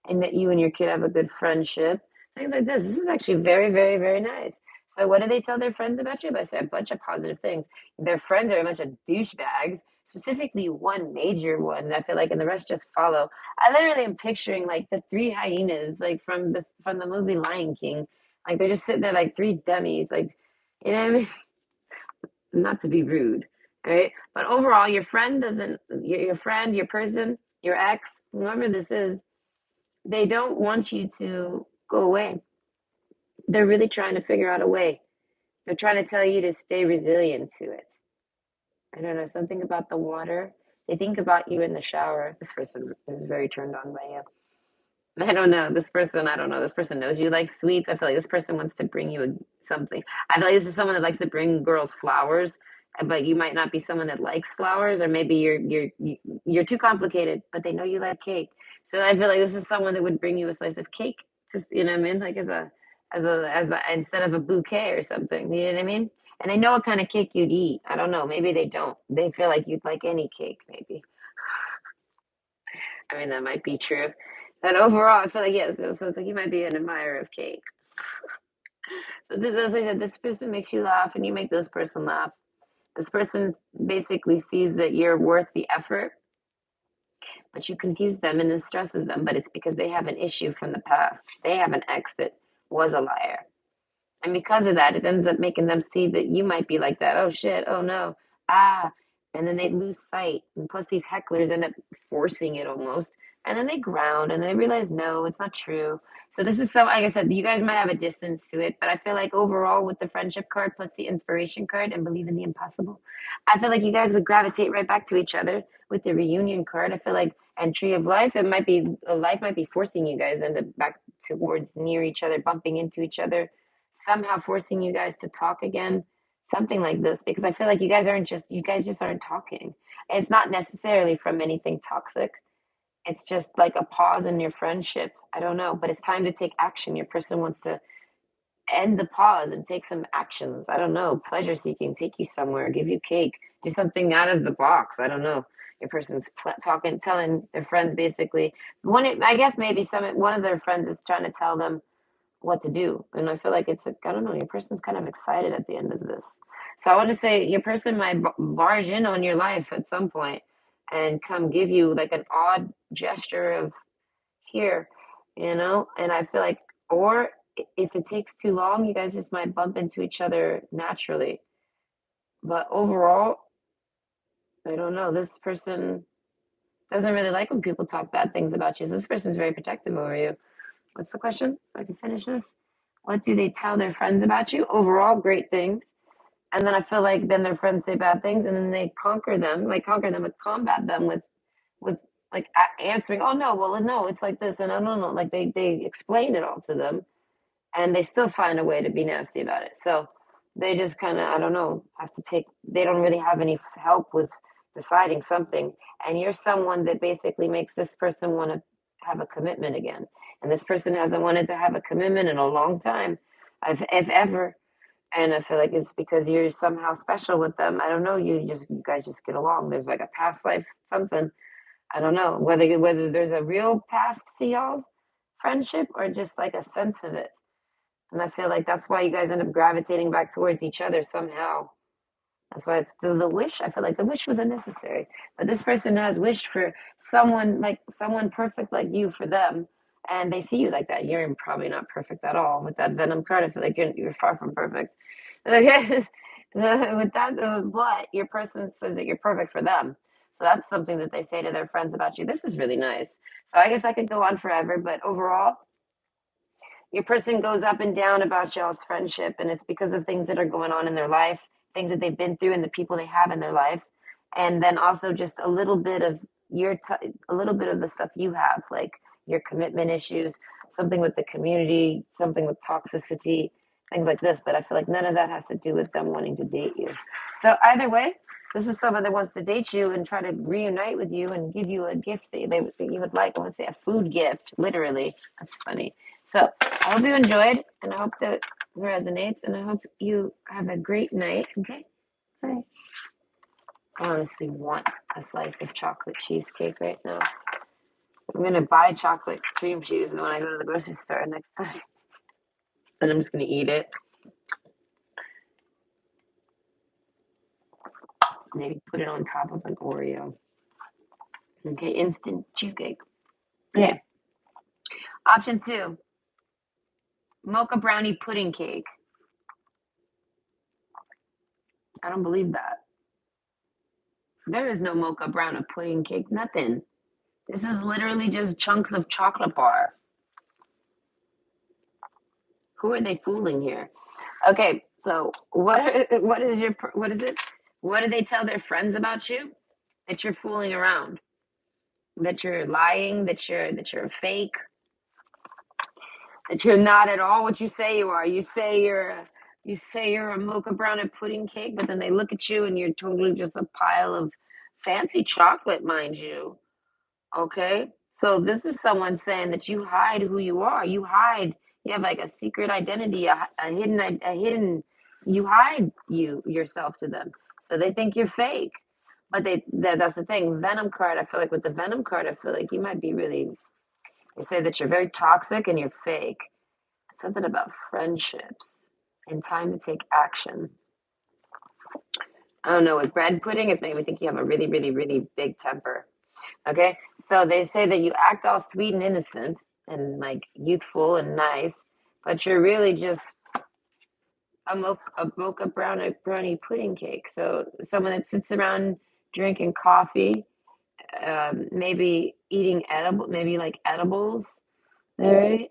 and that you and your kid have a good friendship. Things like this. This is actually very, very, very nice. So what do they tell their friends about you? I say a bunch of positive things. Their friends are a bunch of douchebags, specifically one major one. I feel like, and the rest just follow. I literally am picturing like the three hyenas, like from the movie Lion King. Like they're just sitting there like three dummies, like you know what I mean? Not to be rude, right? But overall, your friend doesn't. Your friend, your person, your ex, whoever this is, they don't want you to go away. They're really trying to figure out a way. They're trying to tell you to stay resilient to it. I don't know, something about the water. They think about you in the shower. This person is very turned on by you. I don't know. This person, I don't know. This person knows you like sweets. I feel like this person wants to bring you something. I feel like this is someone that likes to bring girls flowers, but you might not be someone that likes flowers, or maybe you're too complicated, but they know you like cake. So I feel like this is someone that would bring you a slice of cake, to, you know what I mean? Like as a instead of a bouquet or something. You know what I mean? And they know what kind of cake you'd eat. I don't know. Maybe they don't. They feel like you'd like any cake, maybe. I mean, that might be true. But overall, I feel like, yes, so it's like you might be an admirer of cake. So this, as I said, this person makes you laugh and you make this person laugh. This person basically sees that you're worth the effort, but you confuse them and this stresses them. But it's because they have an issue from the past. They have an ex that was a liar. And because of that, it ends up making them see that you might be like that. Oh shit, oh no, ah. And then they lose sight. And plus, these hecklers end up forcing it almost. And then they ground and they realize, no, it's not true. So, this is so, like I said, you guys might have a distance to it, but I feel like overall, with the friendship card plus the inspiration card and believe in the impossible, I feel like you guys would gravitate right back to each other with the reunion card. I feel like, and Tree of Life, life might be forcing you guys into back towards near each other, bumping into each other somehow forcing you guys to talk again, something like this, because I feel like you guys just aren't talking. It's not necessarily from anything toxic. It's just like a pause in your friendship. I don't know, but it's time to take action. Your person wants to end the pause and take some actions. I don't know, pleasure seeking, take you somewhere, give you cake, do something out of the box. I don't know. Your person's talking, telling their friends basically. I guess maybe one of their friends is trying to tell them what to do. And I feel like I don't know, your person's kind of excited at the end of this. So I want to say your person might barge in on your life at some point and come give you like an odd gesture of here, And I feel like, or if it takes too long, you guys just might bump into each other naturally. But overall, I don't know. This person doesn't really like when people talk bad things about you. So this person's very protective over you. What's the question? So I can finish this. What do they tell their friends about you? Overall, great things. And then I feel like then their friends say bad things, and then they conquer them, and combat them with like answering. Oh no, well no, it's like this, and I don't know. Like they explain it all to them, and they still find a way to be nasty about it. So they just kind of, I don't know, have to take. They don't really have any help with deciding something, and you're someone that basically makes this person want to have a commitment again, and this person hasn't wanted to have a commitment in a long time, if ever. And I feel like it's because you're somehow special with them. I don't know. You guys just get along. There's like a past life something. I don't know whether there's a real past to y'all's friendship or just like a sense of it. And I feel like that's why you guys end up gravitating back towards each other somehow. That's why it's the wish. I feel like the wish was unnecessary. But this person has wished for someone perfect like you for them. And they see you like that. You're probably not perfect at all. With that Venom card, I feel like you're far from perfect. Okay. With that, but your person says that you're perfect for them. So that's something that they say to their friends about you. This is really nice. So I guess I could go on forever, but overall, your person goes up and down about y'all's friendship, and it's because of things that are going on in their life, things that they've been through, and the people they have in their life, and then also just a little bit of a little bit of the stuff you have, like your commitment issues, something with the community, something with toxicity, things like this. But I feel like none of that has to do with them wanting to date you. So either way, this is someone that wants to date you and try to reunite with you and give you a gift that you would like. I would say a food gift, literally. That's funny. So I hope you enjoyed, and I hope that resonates, and I hope you have a great night. Okay? Bye. I honestly want a slice of chocolate cheesecake right now. I'm going to buy chocolate cream cheese when I go to the grocery store next time. And I'm just going to eat it. Maybe put it on top of an Oreo. Okay, instant cheesecake. Okay. Option 2, mocha brownie pudding cake. I don't believe that. There is no mocha brownie pudding cake, nothing. This is literally just chunks of chocolate bar. Who are they fooling here? Okay, so what is it? What do they tell their friends about you? That you're fooling around, that you're lying, that you're fake, that you're not at all what you say you are. You say you're a mocha brownie pudding cake, but then they look at you and you're totally just a pile of fancy chocolate, mind you. Okay, so this is someone saying that you hide who you are. You have like a secret identity, a hidden. You hide yourself to them, so they think you're fake. But that's the thing. Venom card. I feel like with the Venom card, I feel like you might be really. They say that you're very toxic and you're fake. It's something about friendships and time to take action. I don't know. With bread pudding, it's making me think you have a really, really, really big temper. Okay, so they say that you act all sweet and innocent and like youthful and nice, but you're really just a mocha brownie pudding cake. So someone that sits around drinking coffee, maybe eating maybe like edibles, all right?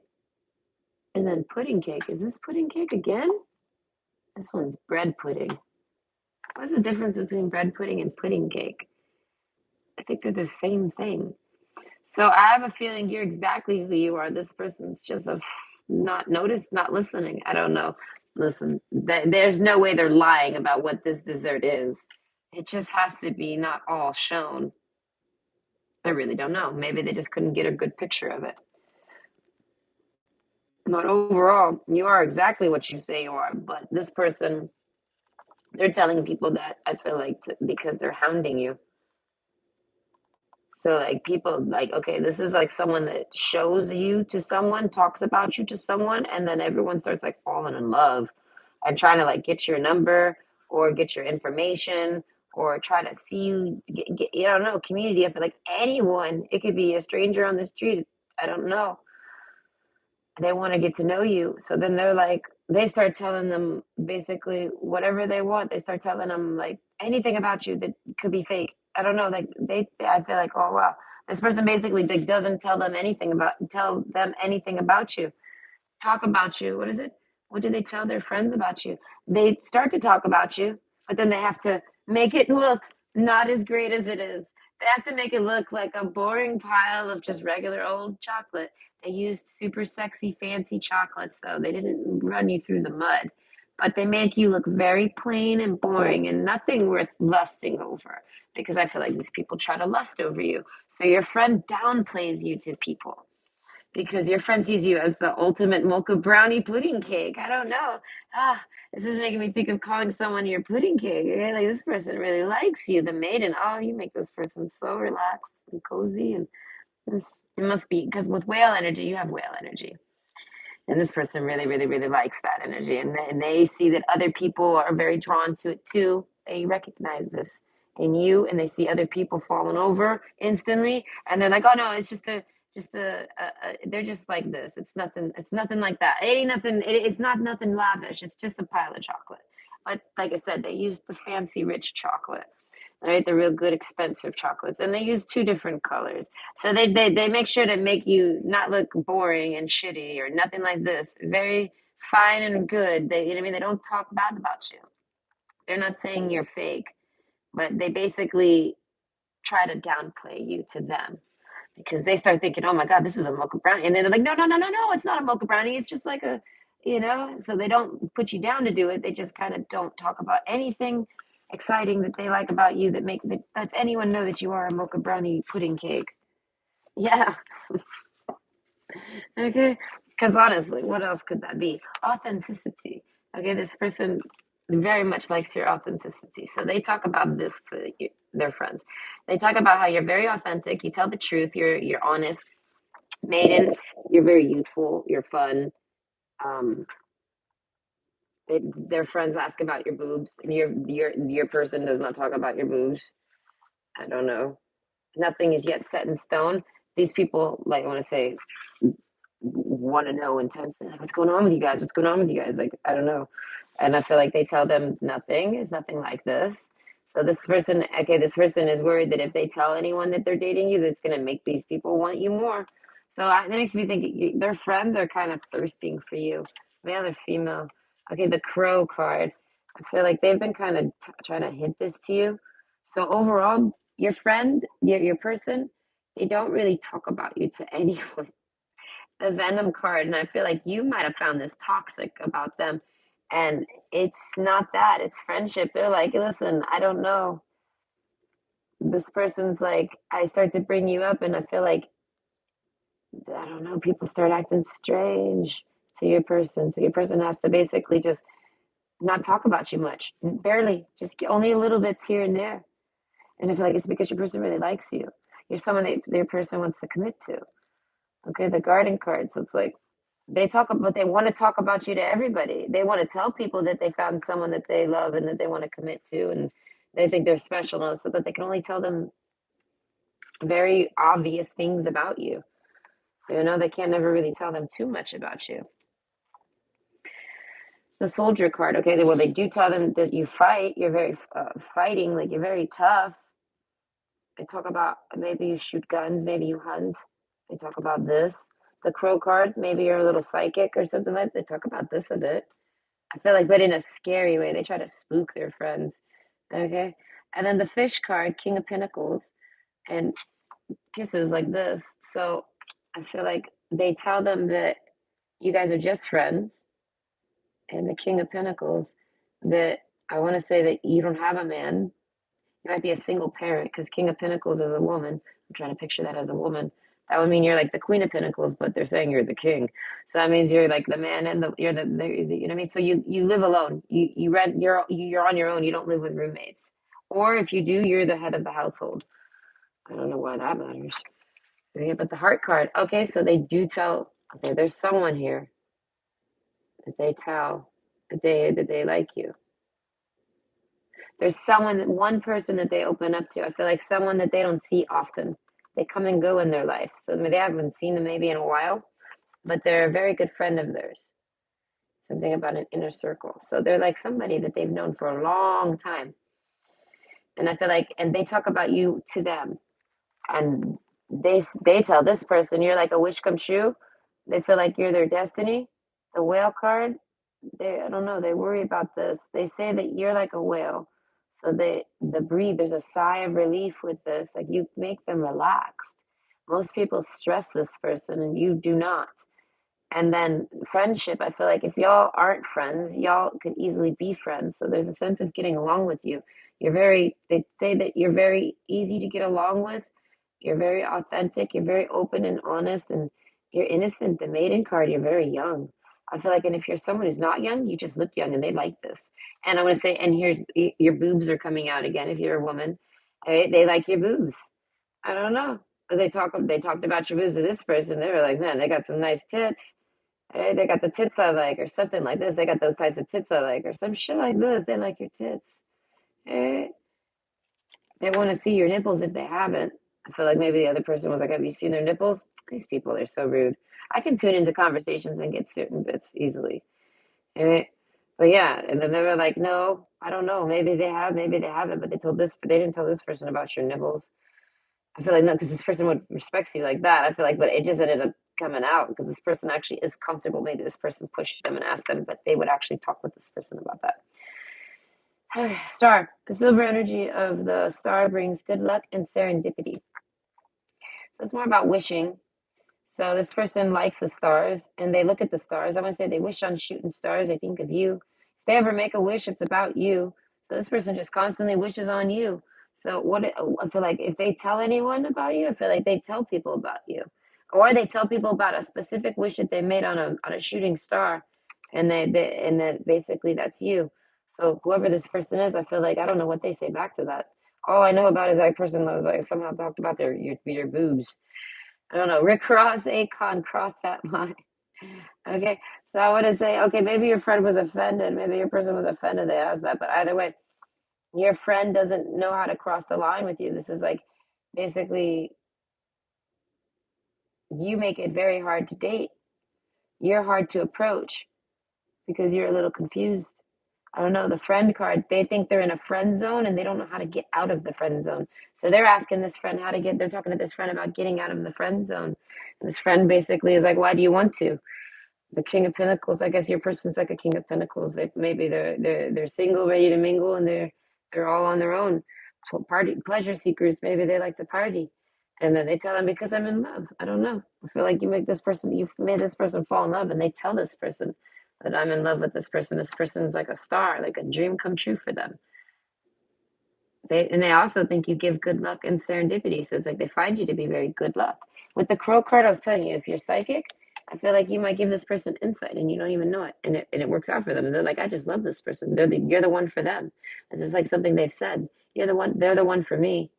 And then pudding cake. Is this pudding cake again? This one's bread pudding. What's the difference between bread pudding and pudding cake? I think they're the same thing. So I have a feeling you're exactly who you are. This person's just a not listening. I don't know. Listen, there's no way they're lying about what this dessert is. It just has to be not all shown. I really don't know. Maybe they just couldn't get a good picture of it. But overall, you are exactly what you say you are. But this person, they're telling people that I feel like because they're hounding you. So like people like, okay, this is like someone that shows you to someone, talks about you to someone, and then everyone starts like falling in love and trying to like get your number or get your information or try to see you get I don't know, community. I feel like anyone, it could be a stranger on the street. I don't know. They want to get to know you. So then they're like, they start telling them basically whatever they want. They start telling them like anything about you that could be fake. I don't know. Like I feel like, oh wow, this person basically like doesn't tell them anything about you, talk about you. What is it? What do they tell their friends about you? They start to talk about you, but then they have to make it look not as great as it is. They have to make it look like a boring pile of just regular old chocolate. They used super sexy, fancy chocolates, though. They didn't run you through the mud, but they make you look very plain and boring and nothing worth lusting over because I feel like these people try to lust over you. So your friend downplays you to people because your friend sees you as the ultimate mocha brownie pudding cake. I don't know. Ah, this is making me think of calling someone your pudding cake. Okay? Like this person really likes you, the maiden. Oh, you make this person so relaxed and cozy, and it must be because with whale energy, you have whale energy. And this person really, really, really likes that energy. And they see that other people are very drawn to it too. They recognize this in you and they see other people falling over instantly. And they're like, oh no, it's they're just like this. It's nothing like that. It ain't nothing. It's not nothing lavish. It's just a pile of chocolate. But like I said, they use the fancy, rich chocolate, right? The real good, expensive chocolates, and they use two different colors. So they make sure to make you not look boring and shitty or nothing like this. Very fine and good. They, you know what I mean? They don't talk bad about you. They're not saying you're fake, but they basically try to downplay you to them because they start thinking, "Oh my God, this is a mocha brownie," and then they're like, "No, no, no, no, no, it's not a mocha brownie. It's just like a, you know." So they don't put you down to do it. They just kind of don't talk about anything exciting that they like about you that lets anyone know that you are a mocha brownie pudding cake. Yeah, okay. Because honestly, what else could that be? Authenticity. Okay, this person very much likes your authenticity. So they talk about this to their friends. They talk about how you're very authentic. You tell the truth. You're honest. Maiden, you're very youthful. You're fun. Um, their friends ask about your boobs, and your person does not talk about your boobs. I don't know. Nothing is yet set in stone. These people, like I want to say, want to know intensely, like, what's going on with you guys? What's going on with you guys? Like, I don't know. And I feel like they tell them nothing is nothing like this. So this person, okay, this person is worried that if they tell anyone that they're dating you, that's going to make these people want you more. So that makes me think their friends are kind of thirsting for you, male or female. Okay, the crow card. I feel like they've been kind of trying to hint this to you. So overall, your friend, your person, they don't really talk about you to anyone. The Venom card, and I feel like you might have found this toxic about them. And it's not that, it's friendship. They're like, listen, I don't know. This person's like, I start to bring you up, and I feel like, I don't know, people start acting strange to your person. So your person has to basically just not talk about you much, barely, just only a little bits here and there. And I feel like it's because your person really likes you. You're someone that their person wants to commit to. Okay, the garden card. So it's like they talk about they want to talk about you to everybody. They want to tell people that they found someone that they love and that they want to commit to and they think they're special so that they can only tell them very obvious things about you. You know, they can't never really tell them too much about you. The soldier card, okay, well, they do tell them that you fight. You're very fighting, like you're very tough. They talk about maybe you shoot guns, maybe you hunt. They talk about this. The crow card, maybe you're a little psychic or something like that. They talk about this a bit. I feel like, but in a scary way. They try to spook their friends. Okay. And then the fish card, King of Pentacles, and kisses like this. So I feel like they tell them that you guys are just friends, and the King of Pentacles, that I want to say that you don't have a man. You might be a single parent because King of Pentacles is a woman. I'm trying to picture that as a woman. That would mean you're like the Queen of Pentacles, but they're saying you're the king. So that means you're like the man and you're the you know what I mean. So you live alone. You rent. You're on your own. You don't live with roommates. Or if you do, you're the head of the household. I don't know why that matters. Okay, but the heart card. Okay, so they do tell. Okay, there's someone here that they tell that they like you. There's someone, one person that they open up to. I feel like someone that they don't see often. They come and go in their life. So they haven't seen them maybe in a while, but they're a very good friend of theirs. Something about an inner circle. So they're like somebody that they've known for a long time. And I feel like, and they talk about you to them. And they tell this person, you're like a wish come true. They feel like you're their destiny. The whale card, I don't know, they worry about this. They say that you're like a whale. So the breathe, there's a sigh of relief with this. Like you make them relaxed. Most people stress this person and you do not. And then friendship, I feel like if y'all aren't friends, y'all could easily be friends. So there's a sense of getting along with you. They say that you're very easy to get along with. You're very authentic. You're very open and honest, and you're innocent. The maiden card, you're very young. I feel like, and if you're someone who's not young, you just look young and they like this. And I'm going to say, and here, your boobs are coming out again if you're a woman. Right? They like your boobs. I don't know. They talked about your boobs to this person. They were like, man, they got some nice tits. Hey, they got the tits I like, or something like this. They got those types of tits I like, or some shit like this. They like your tits. Hey, they want to see your nipples if they haven't. I feel like maybe the other person was like, have you seen their nipples? These people are so rude. I can tune into conversations and get certain bits easily. Right? But yeah, and then they were like, no, I don't know. Maybe they have, maybe they haven't, but they didn't tell this person about your nipples. I feel like no, because this person would respects you like that. I feel like, but it just ended up coming out because this person actually is comfortable. Maybe this person pushed them and asked them, but they would actually talk with this person about that. Star, the silver energy of the star brings good luck and serendipity. So it's more about wishing. So this person likes the stars and they look at the stars. I want to say they wish on shooting stars. They think of you. If they ever make a wish, it's about you. So this person just constantly wishes on you. So I feel like if they tell anyone about you, I feel like they tell people about you, or they tell people about a specific wish that they made on a shooting star, and that basically that's you. So whoever this person is, I feel like I don't know what they say back to that. All I know about is that person was like somehow talked about your boobs. I don't know. Rick Ross, Akon, cross that line. Okay. So I want to say, okay, maybe your friend was offended. Maybe your person was offended they asked that. But either way, your friend doesn't know how to cross the line with you. This is like basically you make it very hard to date. You're hard to approach because you're a little confused. I don't know, the friend card, they think they're in a friend zone and they don't know how to get out of the friend zone. So they're asking this friend they're talking to this friend about getting out of the friend zone. And this friend basically is like, why do you want to? The King of Pentacles. I guess your person's like a King of Pentacles. Maybe they're single, ready to mingle, and they're all on their own. Party pleasure seekers. Maybe they like to party, and then they tell them because I'm in love. I don't know. I feel like you've made this person fall in love, and they tell this person that I'm in love with this person. This person's like a star, like a dream come true for them. They also think you give good luck and serendipity. So it's like they find you to be very good luck. With the crow card, I was telling you, if you're psychic, I feel like you might give this person insight and you don't even know it, and it works out for them. And they're like, I just love this person. You're the one for them. It's just like something they've said. You're the one. They're the one for me.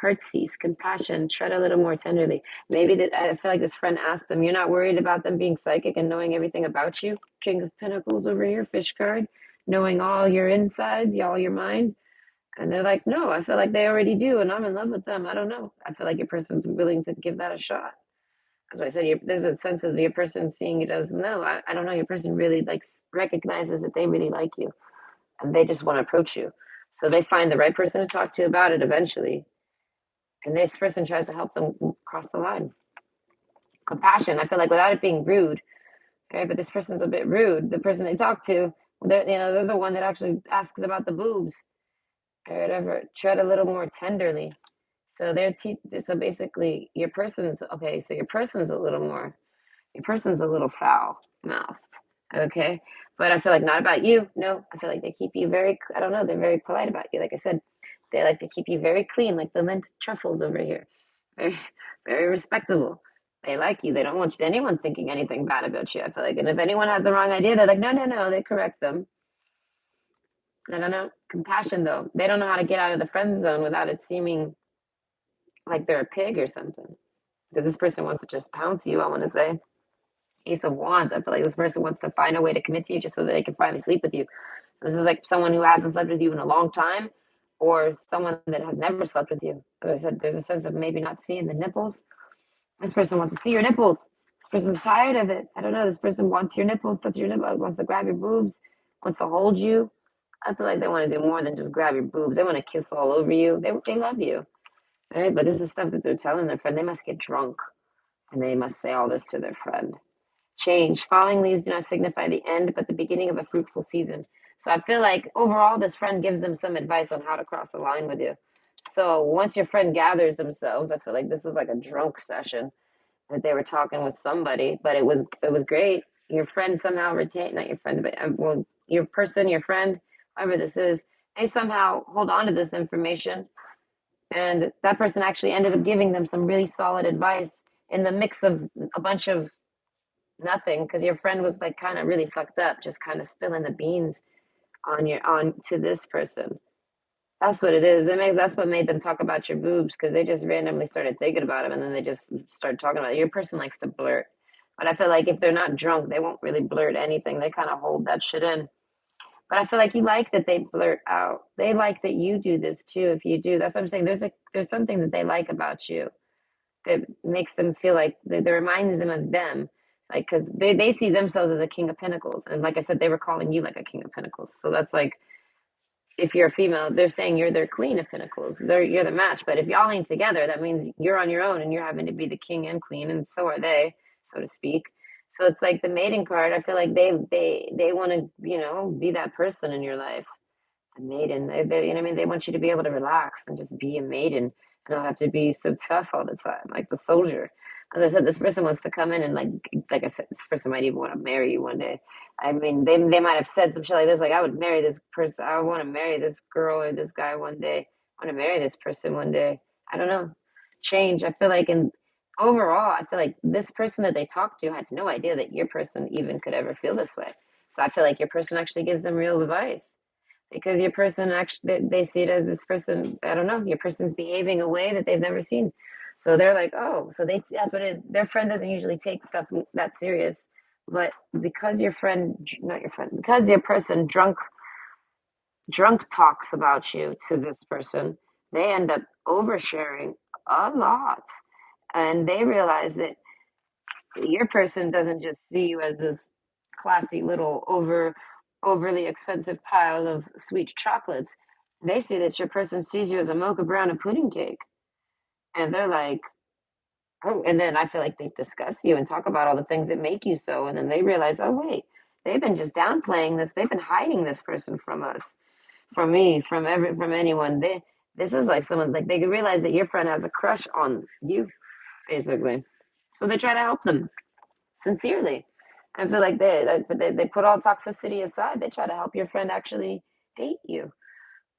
Heartsease, compassion, tread a little more tenderly. Maybe that I feel like this friend asked them, you're not worried about them being psychic and knowing everything about you. King of Pentacles over here, fish card, knowing all your insides, all your mind. And they're like, no, I feel like they already do, and I'm in love with them. I don't know. I feel like your person's willing to give that a shot. That's why I said there's a sense of your person seeing you as no. I don't know. Your person really recognizes that they really like you, and they just want to approach you. So they find the right person to talk to about it eventually, and this person tries to help them cross the line. Compassion. I feel like without it being rude, right? But this person's a bit rude. The person they talk to, they're the one that actually asks about the boobs or whatever. Tread a little more tenderly. So so basically your person's okay. So your person's a little more. Your person's a little foul mouthed, okay? But I feel like not about you. No, I feel like they keep you very, I don't know, they're very polite about you. Like I said, they like to keep you very clean, like the mint truffles over here. Very, very respectable. They like you. They don't want anyone thinking anything bad about you, I feel like. And if anyone has the wrong idea, they're like, no, no, no. They correct them. I don't know. Compassion, though. They don't know how to get out of the friend zone without it seeming like they're a pig or something. Because this person wants to just pounce you, I want to say. Ace of Wands. I feel like this person wants to find a way to commit to you just so that they can finally sleep with you. So this is like someone who hasn't slept with you in a long time or someone that has never slept with you. As I said, there's a sense of maybe not seeing the nipples. This person wants to see your nipples. This person's tired of it. I don't know. This person wants your nipples, touch your nipples, wants to grab your boobs, wants to hold you. I feel like they want to do more than just grab your boobs. They want to kiss all over you. They love you. Right? But this is stuff that they're telling their friend. They must get drunk and they must say all this to their friend. Change. Falling leaves do not signify the end, but the beginning of a fruitful season. So I feel like overall, this friend gives them some advice on how to cross the line with you. So once your friend gathers themselves, I feel like this was like a drunk session that they were talking with somebody, but it was great. Your friend somehow retained, not your friend, but well, your person, your friend, whoever this is, they somehow hold on to this information, and that person actually ended up giving them some really solid advice in the mix of a bunch of nothing, because your friend was like kind of really fucked up, just kind of spilling the beans on to this person. That's what it is. That's what made them talk about your boobs, because they just randomly started thinking about them and then they just started talking about it. Your person likes to blurt. But I feel like if they're not drunk, they won't really blurt anything. They kind of hold that shit in. But I feel like you like that they blurt out. They like that you do this too. If you do, that's what I'm saying. There's something that they like about you that makes them feel like that reminds them of them. Like, because they see themselves as a king of pentacles. And like I said, they were calling you like a king of pentacles. So that's like, if you're a female, they're saying you're their queen of pentacles. You're the match. But if y'all ain't together, that means you're on your own and you're having to be the king and queen, and so are they, so to speak. So it's like the maiden card. I feel like they want to be that person in your life, the maiden. You know what I mean? They want you to be able to relax and just be a maiden and not have to be so tough all the time, like the soldier. As I said, this person wants to come in and like I said, this person might even want to marry you one day. I mean, they might have said some shit like this, like, I would marry this person. I want to marry this girl or this guy one day. I want to marry this person one day. I don't know. Change. I feel like overall, I feel like this person that they talked to had no idea that your person even could ever feel this way. So I feel like your person actually gives them real advice, because your person actually, they see it as this person, I don't know, your person's behaving a way that they've never seen. So they're like, oh, so that's what it is. Their friend doesn't usually take stuff that serious, but because your friend, not your friend, because your person drunk talks about you to this person, they end up oversharing a lot, and they realize that your person doesn't just see you as this classy little overly expensive pile of sweet chocolates. They see that your person sees you as a mocha brownie pudding cake, and they're like, oh. And then I feel like they discuss you and talk about all the things that make you so, and then they realize, oh wait, they've been just downplaying this. They've been hiding this person from us, from me, from anyone. This is like someone, like, they realize that your friend has a crush on you, basically. So they try to help them sincerely. I feel like they put all toxicity aside. They try to help your friend actually date you.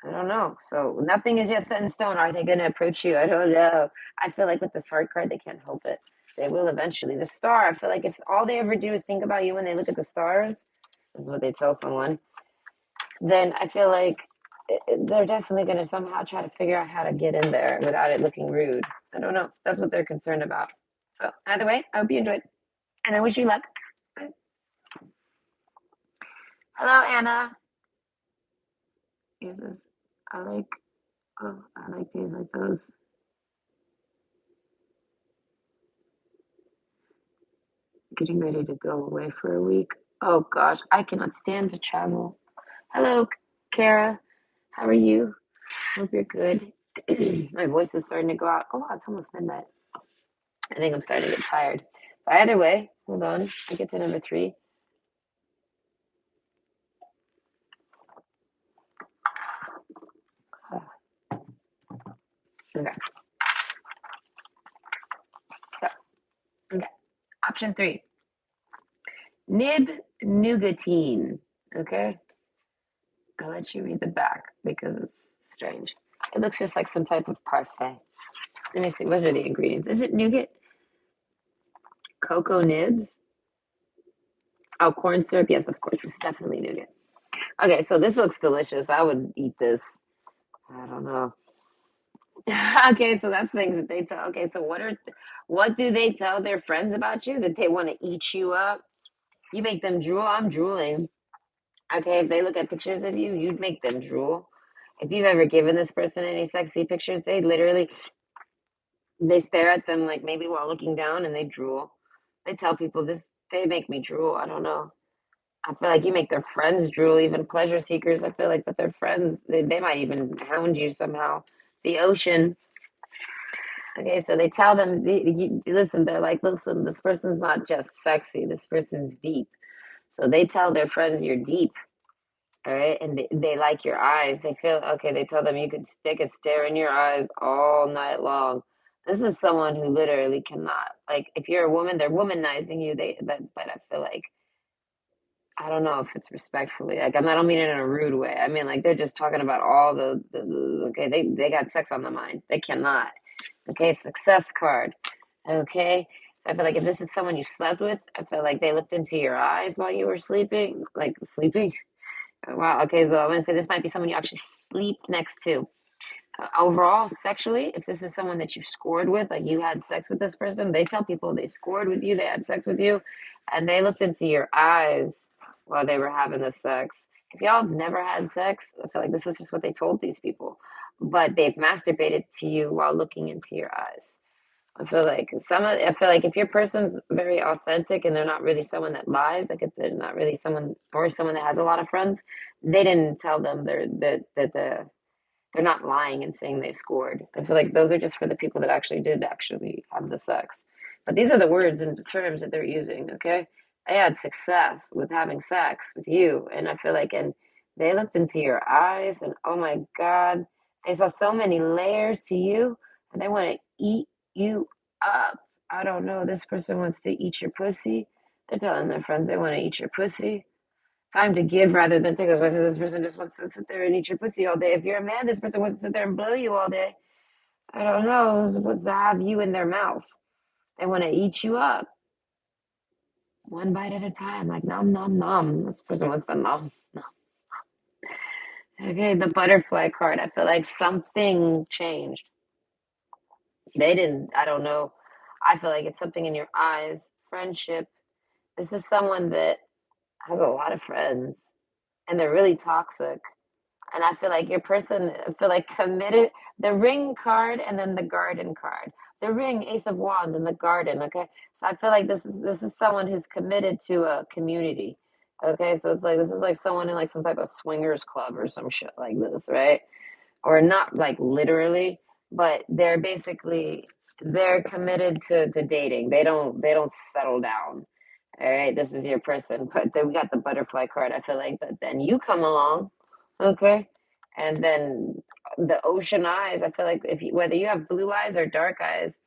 I don't know. So nothing is yet set in stone. Are they going to approach you? I don't know. I feel like with this heart card, they can't help it. They will eventually. The star, I feel like if all they ever do is think about you when they look at the stars, this is what they tell someone, then I feel like they're definitely going to somehow try to figure out how to get in there without it looking rude. I don't know. That's what they're concerned about. So either way, I hope you enjoyed. And I wish you luck. Hello, Anna. Is this? I like. Oh, I like these, like those. Getting ready to go away for a week. Oh gosh, I cannot stand to travel. Hello, Kara. How are you? Hope you're good. My voice is starting to go out. Oh wow, it's almost midnight. I think I'm starting to get tired. But either way, hold on. I get to number 3. Okay. So, okay. Option 3. Nib nougatine. Okay, I'll let you read the back because it's strange. It looks just like some type of parfait. Let me see. What are the ingredients? Is it nougat? Cocoa nibs? Oh, corn syrup. Yes, of course. It's definitely nougat. Okay, so this looks delicious. I would eat this. I don't know. Okay, so that's things that they tell. Okay, so what do they tell their friends about you? That they want to eat you up? You make them drool. I'm drooling. Okay, if they look at pictures of you, you'd make them drool. If you've ever given this person any sexy pictures, they stare at them like maybe while looking down and they drool. They tell people this, they make me drool. I don't know. I feel like you make their friends drool, even pleasure seekers. I feel like, but their friends, they might even hound you somehow. The ocean. Okay, so they tell them, listen, they're like, listen, this person's not just sexy, this person's deep. So they tell their friends you're deep, all right, and they like your eyes. They feel okay. They tell them they could stare in your eyes all night long. This is someone who literally cannot like. If you're a woman, they're womanizing you. But I feel like I don't know if it's respectfully. Like I don't mean it in a rude way. I mean like they're just talking about all okay. They got sex on the mind. They cannot. Okay, success card. Okay. So I feel like if this is someone you slept with, I feel like they looked into your eyes while you were sleeping, like sleeping. Wow. Okay. So I'm gonna say this might be someone you actually sleep next to. Overall, sexually, if this is someone that you scored with, like you had sex with this person, they tell people they scored with you, they had sex with you, and they looked into your eyes while they were having the sex. If y'all have never had sex, I feel like this is just what they told these people, but they've masturbated to you while looking into your eyes. I feel like if your person's very authentic and they're not really someone that lies, like if they're not really someone or someone that has a lot of friends, they didn't tell them they're not lying and saying they scored. I feel like those are just for the people that actually did actually have the sex. But these are the words and the terms that they're using, okay? They had success with having sex with you. And I feel like, and they looked into your eyes and oh my God, they saw so many layers to you and they want to eat you up. I don't know. This person wants to eat your pussy. They're telling their friends they want to eat your pussy. Time to give rather than take. Because this person just wants to sit there and eat your pussy all day. If you're a man, this person wants to sit there and blow you all day. I don't know. Who's supposed to have you in their mouth? They want to eat you up one bite at a time, like nom nom nom. This person wants to nom nom. Okay, the butterfly card. I feel like something changed. They didn't. I don't know. I feel like it's something in your eyes. Friendship. This is someone that has a lot of friends, and they're really toxic. And I feel like your person, I feel like committed the ring card and then the garden card. The ring, Ace of Wands, and the garden. Okay, so I feel like this is someone who's committed to a community. Okay, so it's like this is like someone in like some type of swingers club or some shit like this, right? Or not like literally, but they're committed to dating. They don't settle down. All right, this is your person. But then we got the butterfly card. I feel like, but then you come along, okay, and then the ocean eyes. I feel like whether you have blue eyes or dark eyes,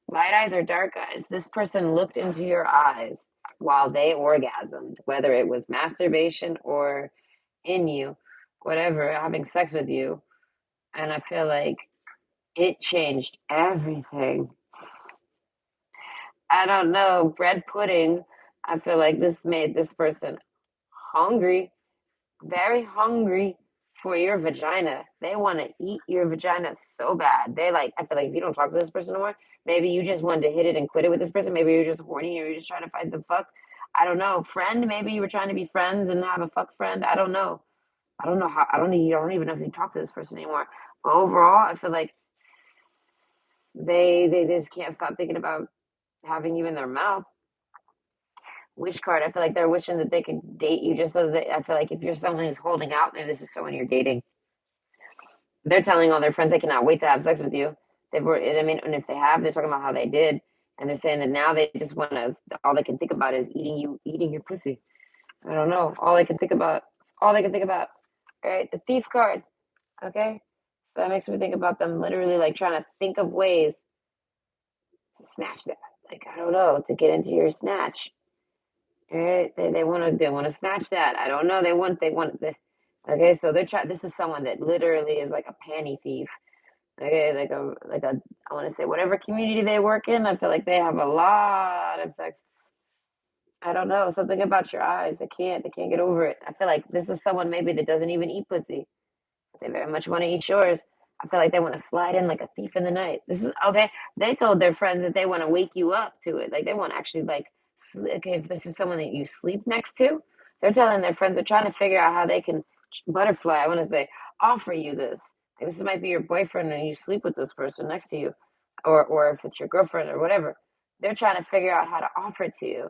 light eyes or dark eyes, this person looked into your eyes while they orgasmed, whether it was masturbation or in you, whatever, having sex with you. And I feel like it changed everything. I don't know, bread pudding. I feel like this made this person hungry, very hungry for your vagina. They want to eat your vagina so bad. They like, I feel like if you don't talk to this person anymore, maybe you just wanted to hit it and quit it with this person. Maybe you're just horny or you're just trying to find some fuck. I don't know. Friend, maybe you were trying to be friends and have a fuck friend. I don't know. I don't know how, I don't even know if you talk to this person anymore. But overall, I feel like they just can't stop thinking about having you in their mouth. Wish card. I feel like they're wishing that they could date you just so that I feel like if you're someone who's holding out, maybe this is someone you're dating. They're telling all their friends they cannot wait to have sex with you. I mean, and if they have, they're talking about how they did, and they're saying that now they just want to. All they can think about is eating your pussy. I don't know. All they can think about. It's all they can think about. All right, the thief card. Okay, so that makes me think about them literally like trying to think of ways to snatch that. Like I don't know to get into your snatch. Right? They want to snatch that. I don't know. They want the. Okay, so they're trying. This is someone that literally is like a panty thief. Okay, like a I want to say whatever community they work in. I feel like they have a lot of sex. I don't know, something about your eyes. They can't get over it. I feel like this is someone maybe that doesn't even eat pussy. They very much want to eat yours. I feel like they want to slide in like a thief in the night. This is okay. They told their friends that they want to wake you up to it. Like they want to actually like, okay, if this is someone that you sleep next to, they're telling their friends they're trying to figure out how they can butterfly. I want to say offer you this. Like, this might be your boyfriend and you sleep with this person next to you, or if it's your girlfriend or whatever. They're trying to figure out how to offer it to you,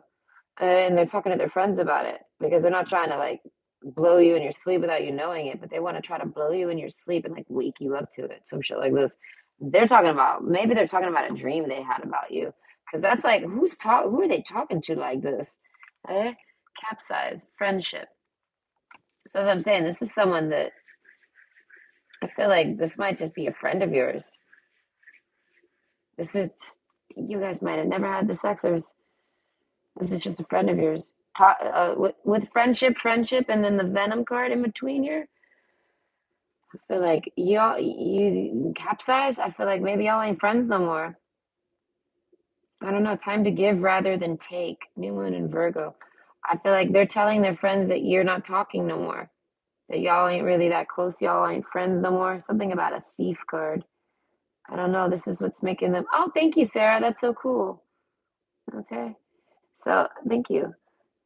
and they're talking to their friends about it because they're not trying to like blow you in your sleep without you knowing it, but they want to try to blow you in your sleep and like wake you up to it, some shit like this. Maybe they're talking about a dream they had about you, because that's like who are they talking to like this? Eh? Capsize friendship. So as I'm saying, this is someone that I feel like this might just be a friend of yours. This is you guys might have never had the sex, or this is just a friend of yours. With friendship, and then the Venom card in between here. I feel like you capsize. I feel like maybe y'all ain't friends no more. I don't know. Time to give rather than take. New Moon and Virgo. I feel like they're telling their friends that you're not talking no more. That y'all ain't really that close. Y'all ain't friends no more. Something about a thief card. I don't know. This is what's making them. Oh, thank you, Sarah. That's so cool. Okay. So thank you.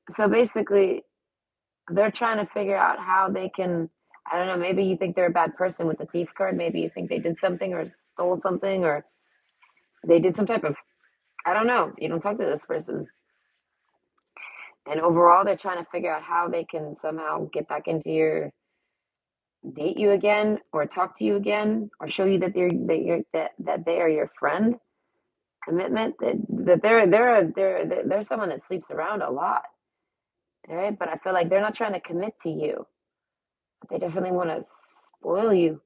So basically, they're trying to figure out how they can. I don't know. Maybe you think they're a bad person with the thief card. Maybe you think they did something or stole something or they did some type of. I don't know. You don't talk to this person, and overall, they're trying to figure out how they can somehow get back into your date you again, or talk to you again, or show you that that they are your friend. Commitment that they're someone that sleeps around a lot. All right, but I feel like they're not trying to commit to you. But they definitely want to spoil you.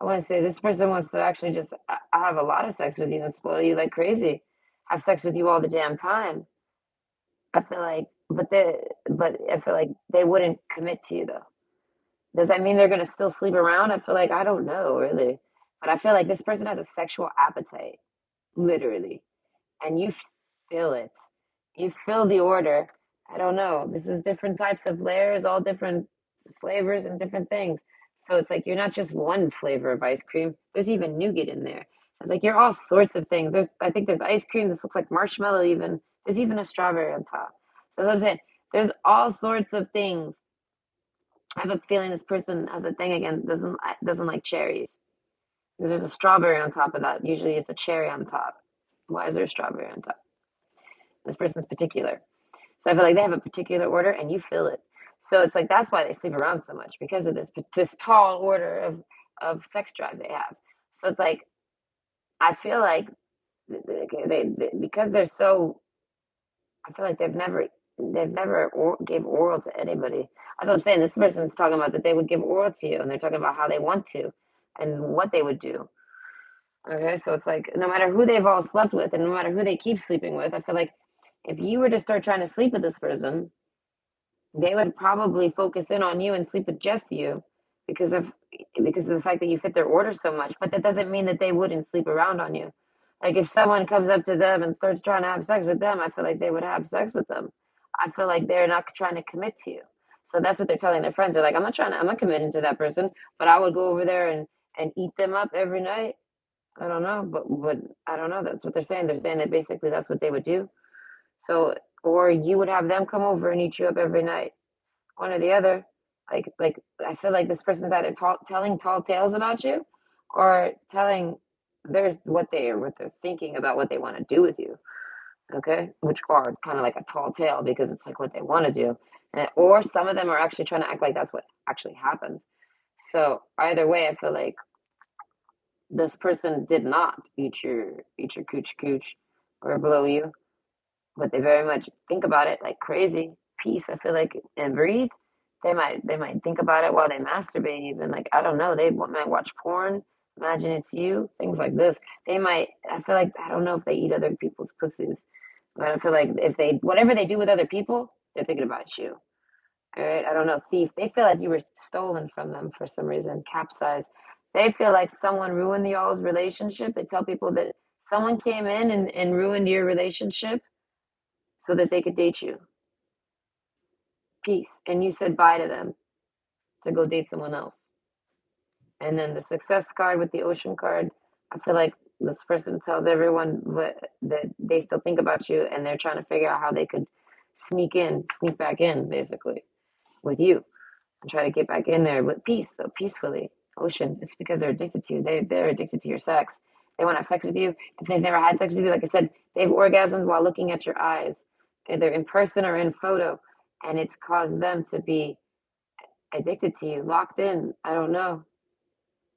I want to say this person wants to actually just have a lot of sex with you and spoil you like crazy. Have sex with you all the damn time. I feel like, but I feel like they wouldn't commit to you though. Does that mean they're gonna still sleep around? I feel like I don't know really, but I feel like this person has a sexual appetite, literally, and you feel it. You feel the order. I don't know. This is different types of layers, all different flavors and different things. So it's like you're not just one flavor of ice cream. There's even nougat in there. It's like you're all sorts of things. I think there's ice cream. This looks like marshmallow. Even there's even a strawberry on top. So as I'm saying, there's all sorts of things. I have a feeling this person has a thing again. Doesn't like cherries because there's a strawberry on top of that. Usually it's a cherry on top. Why is there a strawberry on top? This person's particular. So I feel like they have a particular order and you feel it. So it's like that's why they sleep around so much because of this tall order of sex drive they have. So it's like I feel like they because they're so I feel like they've never gave oral to anybody. That's what I'm saying. This person's talking about that they would give oral to you and they're talking about how they want to and what they would do. Okay, so it's like no matter who they've all slept with and no matter who they keep sleeping with, I feel like if you were to start trying to sleep with this person, they would probably focus in on you and sleep with just you because of because of the fact that you fit their order so much. But that doesn't mean that they wouldn't sleep around on you. Like if someone comes up to them and starts trying to have sex with them, I feel like they would have sex with them. I feel like they're not trying to commit to you. So that's what they're telling their friends. They're like, I'm not committing to that person, but I would go over there and eat them up every night. I don't know, but I don't know. That's what they're saying. They're saying that basically that's what they would do. So, or you would have them come over and eat you up every night, one or the other. Like I feel like this person's either telling tall tales about you, or telling there's what they're thinking about what they want to do with you. Okay, which are kind of like a tall tale because it's like what they want to do, and or some of them are actually trying to act like that's what actually happened. So either way, I feel like this person did not eat your cooch or blow you, but they very much think about it like crazy. Peace, I feel like, and breathe. They might think about it while they masturbate. Even like I don't know, they might watch porn. Imagine it's you. Things like this. They might. I feel like I don't know if they eat other people's pussies, but I feel like if they whatever they do with other people, They're thinking about you. All right. I don't know. Thief. They feel like you were stolen from them for some reason. Capsize. They feel like someone ruined y'all's relationship. They tell people that someone came in and ruined your relationship so that they could date you. Peace. And you said bye to them to go date someone else. And then the success card with the ocean card, I feel like this person tells everyone that they still think about you and they're trying to figure out how they could sneak back in, basically, with you and try to get back in there with peace, though, peacefully. Ocean, it's because they're addicted to you. They're addicted to your sex. They want to have sex with you. If they've never had sex with you, like I said, they've orgasmed while looking at your eyes, either in person or in photo, and it's caused them to be addicted to you, locked in. I don't know,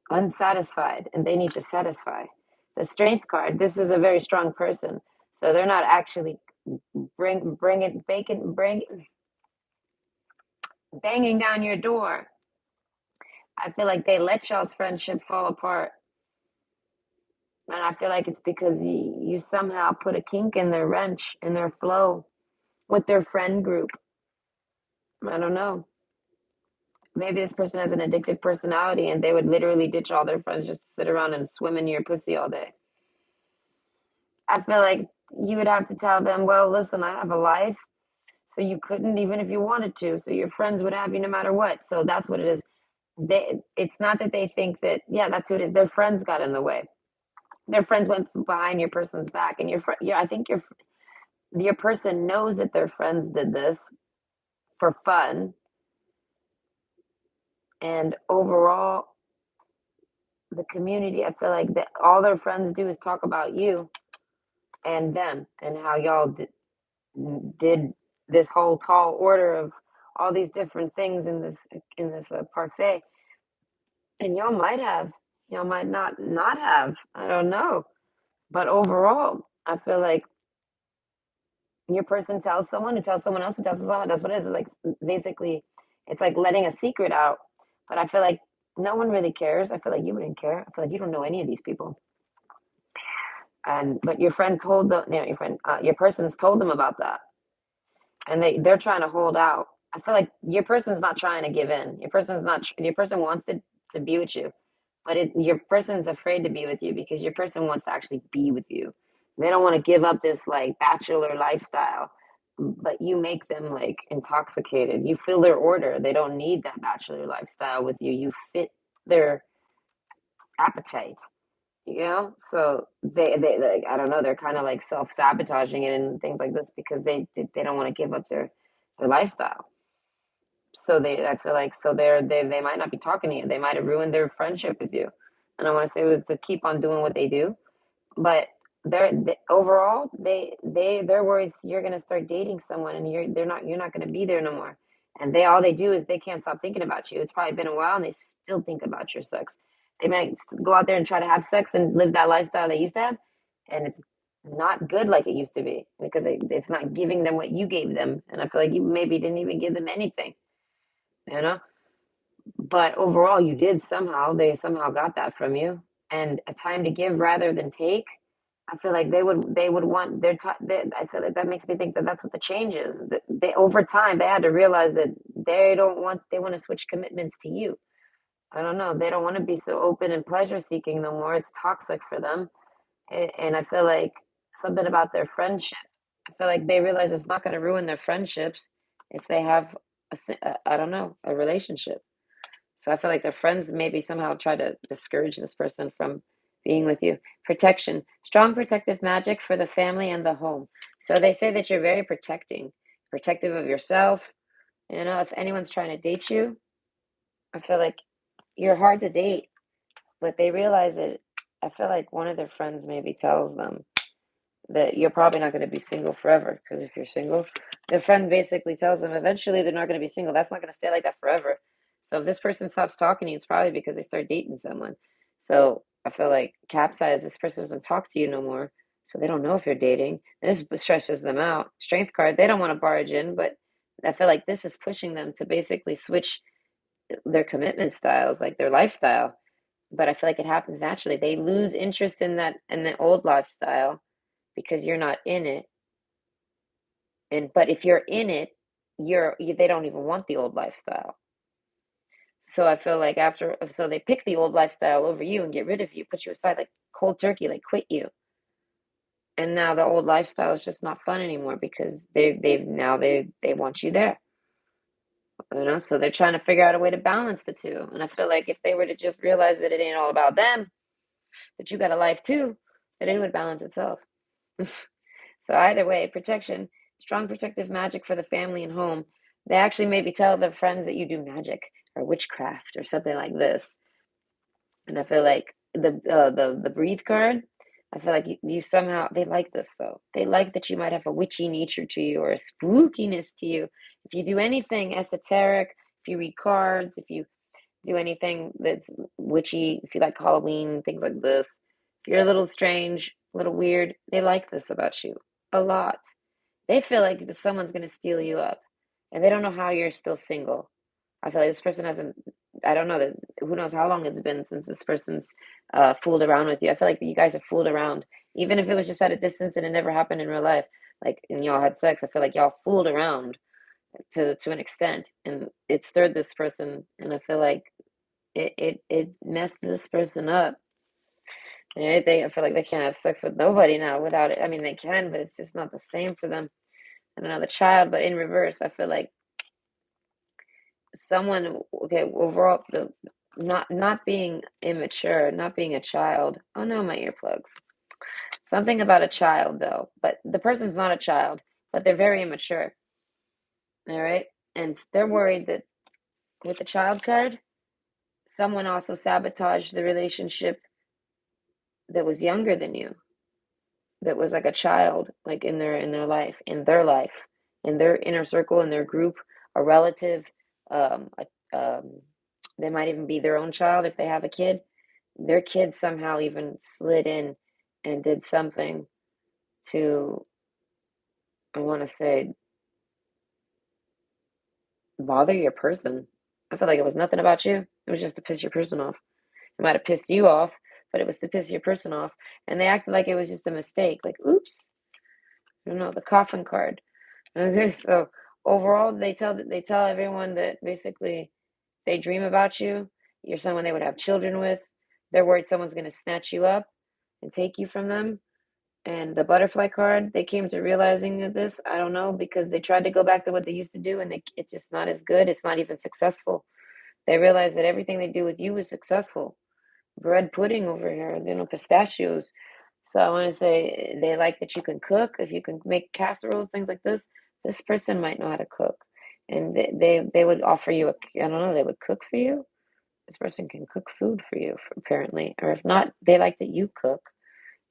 unsatisfied, and they need to satisfy. The strength card, this is a very strong person, so they're not actually banging down your door. I feel like they let y'all's friendship fall apart, and I feel like it's because you somehow put a kink in their wrench, in their flow with their friend group. I don't know. Maybe this person has an addictive personality and they would literally ditch all their friends just to sit around and swim in your pussy all day. I feel like you would have to tell them, well, listen, I have a life, so you couldn't even if you wanted to. So your friends would have you no matter what. So that's what it is. It's not that they think that, yeah, that's who it is. Their friends got in the way. Their friends went behind your person's back, and I think your person knows that their friends did this for fun, and overall, the community. I feel like that all their friends do is talk about you and them and how y'all did this whole tall order of all these different things in this parfait, and y'all might not have. I don't know, but overall, I feel like your person tells someone who tells someone else who tells someone. That's what it is. Like basically, it's like letting a secret out. But I feel like no one really cares. I feel like you wouldn't care. I feel like you don't know any of these people. And but your friend told your person's told them about that, and they're trying to hold out. I feel like your person's not trying to give in. Your person wants to be with you, but your person's afraid to be with you because your person wants to actually be with you. They don't want to give up this like bachelor lifestyle, but you make them like intoxicated. You fill their order. They don't need that bachelor lifestyle with you. You fit their appetite. So they like, I don't know, they're kind of like self-sabotaging it and things like this because they don't want to give up their lifestyle. So I feel like they might not be talking to you. They might have ruined their friendship with you. And I want to say it was to keep on doing what they do, but overall they're worried you're going to start dating someone and you're not going to be there no more. And all they do is they can't stop thinking about you. It's probably been a while and they still think about your sex. They might go out there and try to have sex and live that lifestyle they used to have, and it's not good like it used to be because it's not giving them what you gave them. And I feel like you maybe didn't even give them anything, you know. But overall, you did somehow. They somehow got that from you, and a time to give rather than take. I feel like they would want their time. I feel like that makes me think that that's what the change is. They over time they had to realize that they want to switch commitments to you. I don't know. They don't want to be so open and pleasure seeking no more. It's toxic for them, and I feel like something about their friendship. I feel like they realize it's not going to ruin their friendships if they have I don't know, a relationship. So I feel like their friends maybe somehow try to discourage this person from being with you. Protection, strong protective magic for the family and the home. So they say that you're very protective of yourself. If anyone's trying to date you, I feel like you're hard to date, but they realize it. I feel like one of their friends maybe tells them that you're probably not going to be single forever. Because if you're single, their friend basically tells them eventually they're not going to be single. That's not going to stay like that forever. So if this person stops talking to you, it's probably because they start dating someone. So I feel like capsize, this person doesn't talk to you no more. So they don't know if you're dating. This stresses them out. Strength card, they don't want to barge in, but I feel like this is pushing them to basically switch their commitment styles, like their lifestyle. But I feel like it happens naturally. They lose interest in the old lifestyle because you're not in it. But if you're in it, they don't even want the old lifestyle. So I feel like so they pick the old lifestyle over you and get rid of you, put you aside like cold turkey, like quit you. And now the old lifestyle is just not fun anymore because they want you there. So they're trying to figure out a way to balance the two. And I feel like if they were to just realize that it ain't all about them, that you got a life too, that it would balance itself. So either way, protection, strong protective magic for the family and home. They actually maybe tell their friends that you do magic or witchcraft or something like this. And I feel like the breathe card, I feel like you somehow they like this though. They like that you might have a witchy nature to you or a spookiness to you. If you do anything esoteric, if you read cards, if you do anything that's witchy, if you like Halloween, things like this, if you're a little strange, a little weird, they like this about you a lot. They feel like that someone's going to steal you up, and they don't know how you're still single. I feel like this person hasn't. I don't know that. Who knows how long it's been since this person's fooled around with you. I feel like you guys have fooled around, even if it was just at a distance and it never happened in real life. Like, and y'all had sex. I feel like y'all fooled around to an extent, and it stirred this person, and I feel like it messed this person up. I feel like they can't have sex with nobody now without it. I mean, they can, but it's just not the same for them and another child. But in reverse, I feel like someone, okay, overall, the not being immature, not being a child. Oh no, my earplugs. Something about a child though, but the person's not a child, but they're very immature. All right, and they're worried that with the child card, someone also sabotaged the relationship that was younger than you, that was like a child, like in their inner circle, in their group, a relative, um, they might even be their own child if they have a kid. Their kid somehow even slid in and did something to, I want to say, bother your person. I feel like it was nothing about you. It was just to piss your person off. It might have pissed you off, but it was to piss your person off. And they acted like it was just a mistake. Like, oops, I don't know, the coffin card. Okay, so overall, they tell everyone that basically they dream about you. You're someone they would have children with. They're worried someone's going to snatch you up and take you from them. And the butterfly card, they came to realizing of this. I don't know because they tried to go back to what they used to do, and it's just not as good. It's not even successful. They realize that everything they do with you is successful. Bread pudding over here, pistachios. So I want to say they like that you can cook. If you can make casseroles, things like this, this person might know how to cook, and they would offer you I don't know, they would cook for you. This person can cook food for you, apparently, or if not, they like that you cook.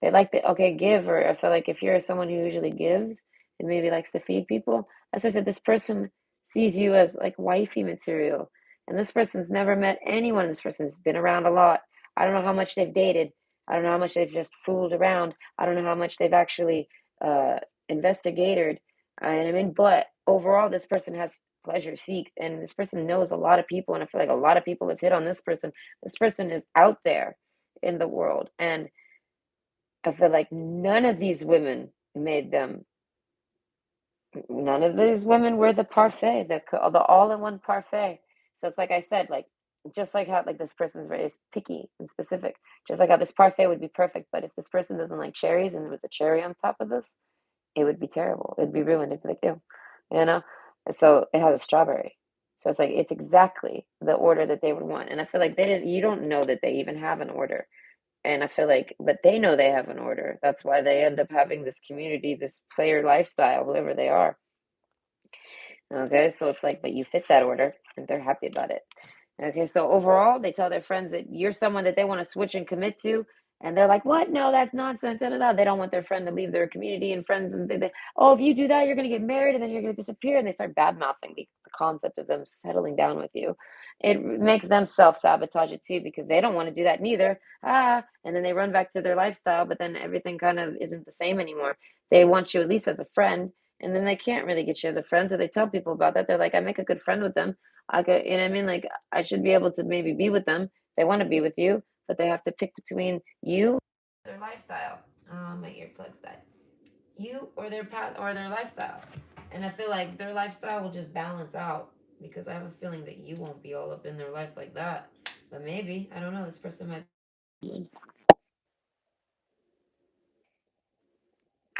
They like the okay, give, or I feel like if you're someone who usually gives and maybe likes to feed people, as I said, this person sees you as like wifey material. And this person's never met anyone. This person's been around a lot. I don't know how much they've dated. I don't know how much they've just fooled around. I don't know how much they've actually uh investigated. And I mean, but overall, this person has pleasure seek, and this person knows a lot of people, and I feel like a lot of people have hit on this person. This person is out there in the world, and I feel like none of these women were the parfait, the all-in-one parfait. So it's like I said, like just like how like this person's very picky and specific, just like how this parfait would be perfect, but if this person doesn't like cherries and there was a cherry on top of this, it would be terrible. It'd be ruined. It'd be like, ew, you know? So it has a strawberry. So it's like it's exactly the order that they would want. And I feel like you don't know that they even have an order. And I feel like, but they know they have an order. That's why they end up having this community, this player lifestyle, whoever they are. Okay, so it's like, but you fit that order and they're happy about it. Okay, so overall, they tell their friends that you're someone that they want to switch and commit to. And they're like, what? No, that's nonsense. Da, da, da. They don't want their friend to leave their community and friends. And oh, if you do that, you're going to get married and then you're going to disappear. And they start bad mouthing the concept of them settling down with you. It makes them self sabotage it too because they don't want to do that neither. And then they run back to their lifestyle, but then everything kind of isn't the same anymore. They want you at least as a friend. And then they can't really get you as a friend. So they tell people about that. They're like, I make a good friend with them. I could, you know what I mean? Like, I should be able to maybe be with them. They want to be with you, but they have to pick between you, their lifestyle. My earplugs died. You or their path or their lifestyle. And I feel like their lifestyle will just balance out because I have a feeling that you won't be all up in their life like that. But maybe, I don't know, this person might.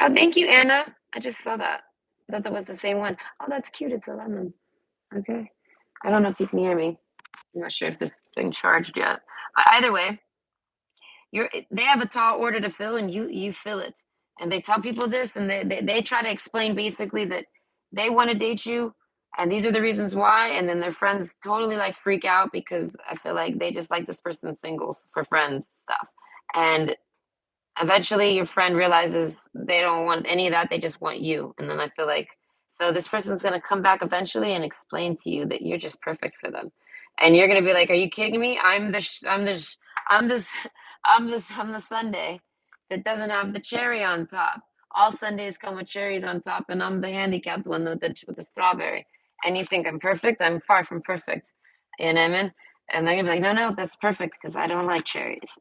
Oh, thank you, Anna. I just saw that. I thought that was the same one. Oh, that's cute. It's a lemon. Okay. I don't know if you can hear me. I'm not sure if this thing charged yet. But either way, they have a tall order to fill and you fill it. And they tell people this and they try to explain basically that they want to date you and these are the reasons why. And then their friends totally like freak out because I feel like they just like this person singles for friends stuff. And eventually your friend realizes they don't want any of that, they just want you. And then I feel like so this person's going to come back eventually and explain to you that you're just perfect for them. And you're going to be like, are you kidding me? I'm this I'm the sundae that doesn't have the cherry on top. All sundaes come with cherries on top and I'm the handicapped one with the strawberry. And you think I'm perfect? I'm far from perfect. You know what I mean? And they're gonna be like, no, no, that's perfect because I don't like cherries,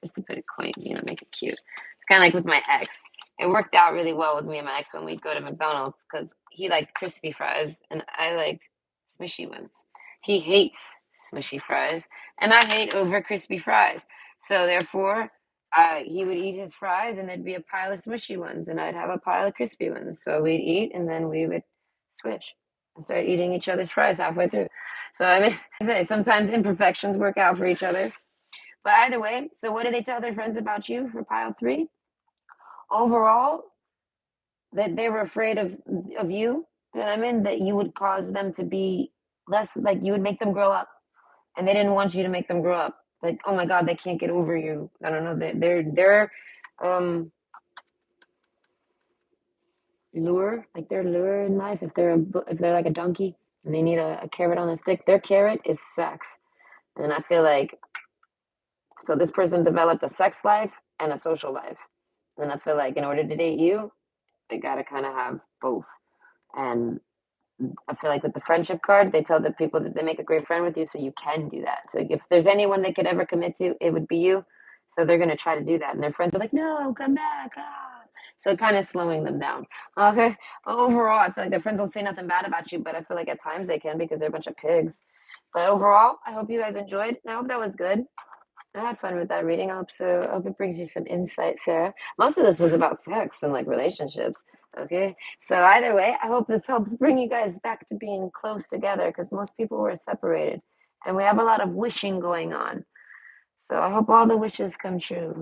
just to put it quaint, make it cute. It's kind of like with my ex. It worked out really well with me and my ex when we'd go to McDonald's because he liked crispy fries and I liked smushy ones. He hates smushy fries and I hate over crispy fries. So therefore, he would eat his fries and there'd be a pile of smushy ones and I'd have a pile of crispy ones. So we'd eat and then we would switch and start eating each other's fries halfway through. So I mean, I say sometimes imperfections work out for each other. But either way, so what do they tell their friends about you for pile three? Overall, that they were afraid of you. You know what I mean? That you would cause them to be less like you would make them grow up, and they didn't want you to make them grow up. Like, oh my God, they can't get over you. I don't know. They're um like their lure in life. If they're like a donkey and they need a carrot on a stick, their carrot is sex. And I feel like so this person developed a sex life and a social life. And I feel like in order to date you, they gotta kind of have both. And I feel like with the friendship card, they tell the people that they make a great friend with you, so you can do that. So if there's anyone they could ever commit to, it would be you. So they're gonna try to do that, and their friends are like, "No, come back." Ah. So kind of slowing them down. Okay. Overall, I feel like their friends don't say nothing bad about you, but I feel like at times they can because they're a bunch of pigs. But overall, I hope you guys enjoyed. I hope that was good. I had fun with that reading. I hope it brings you some insight, Sarah. Most of this was about sex and like relationships. Okay. So either way, I hope this helps bring you guys back to being close together because most people were separated and we have a lot of wishing going on. So I hope all the wishes come true.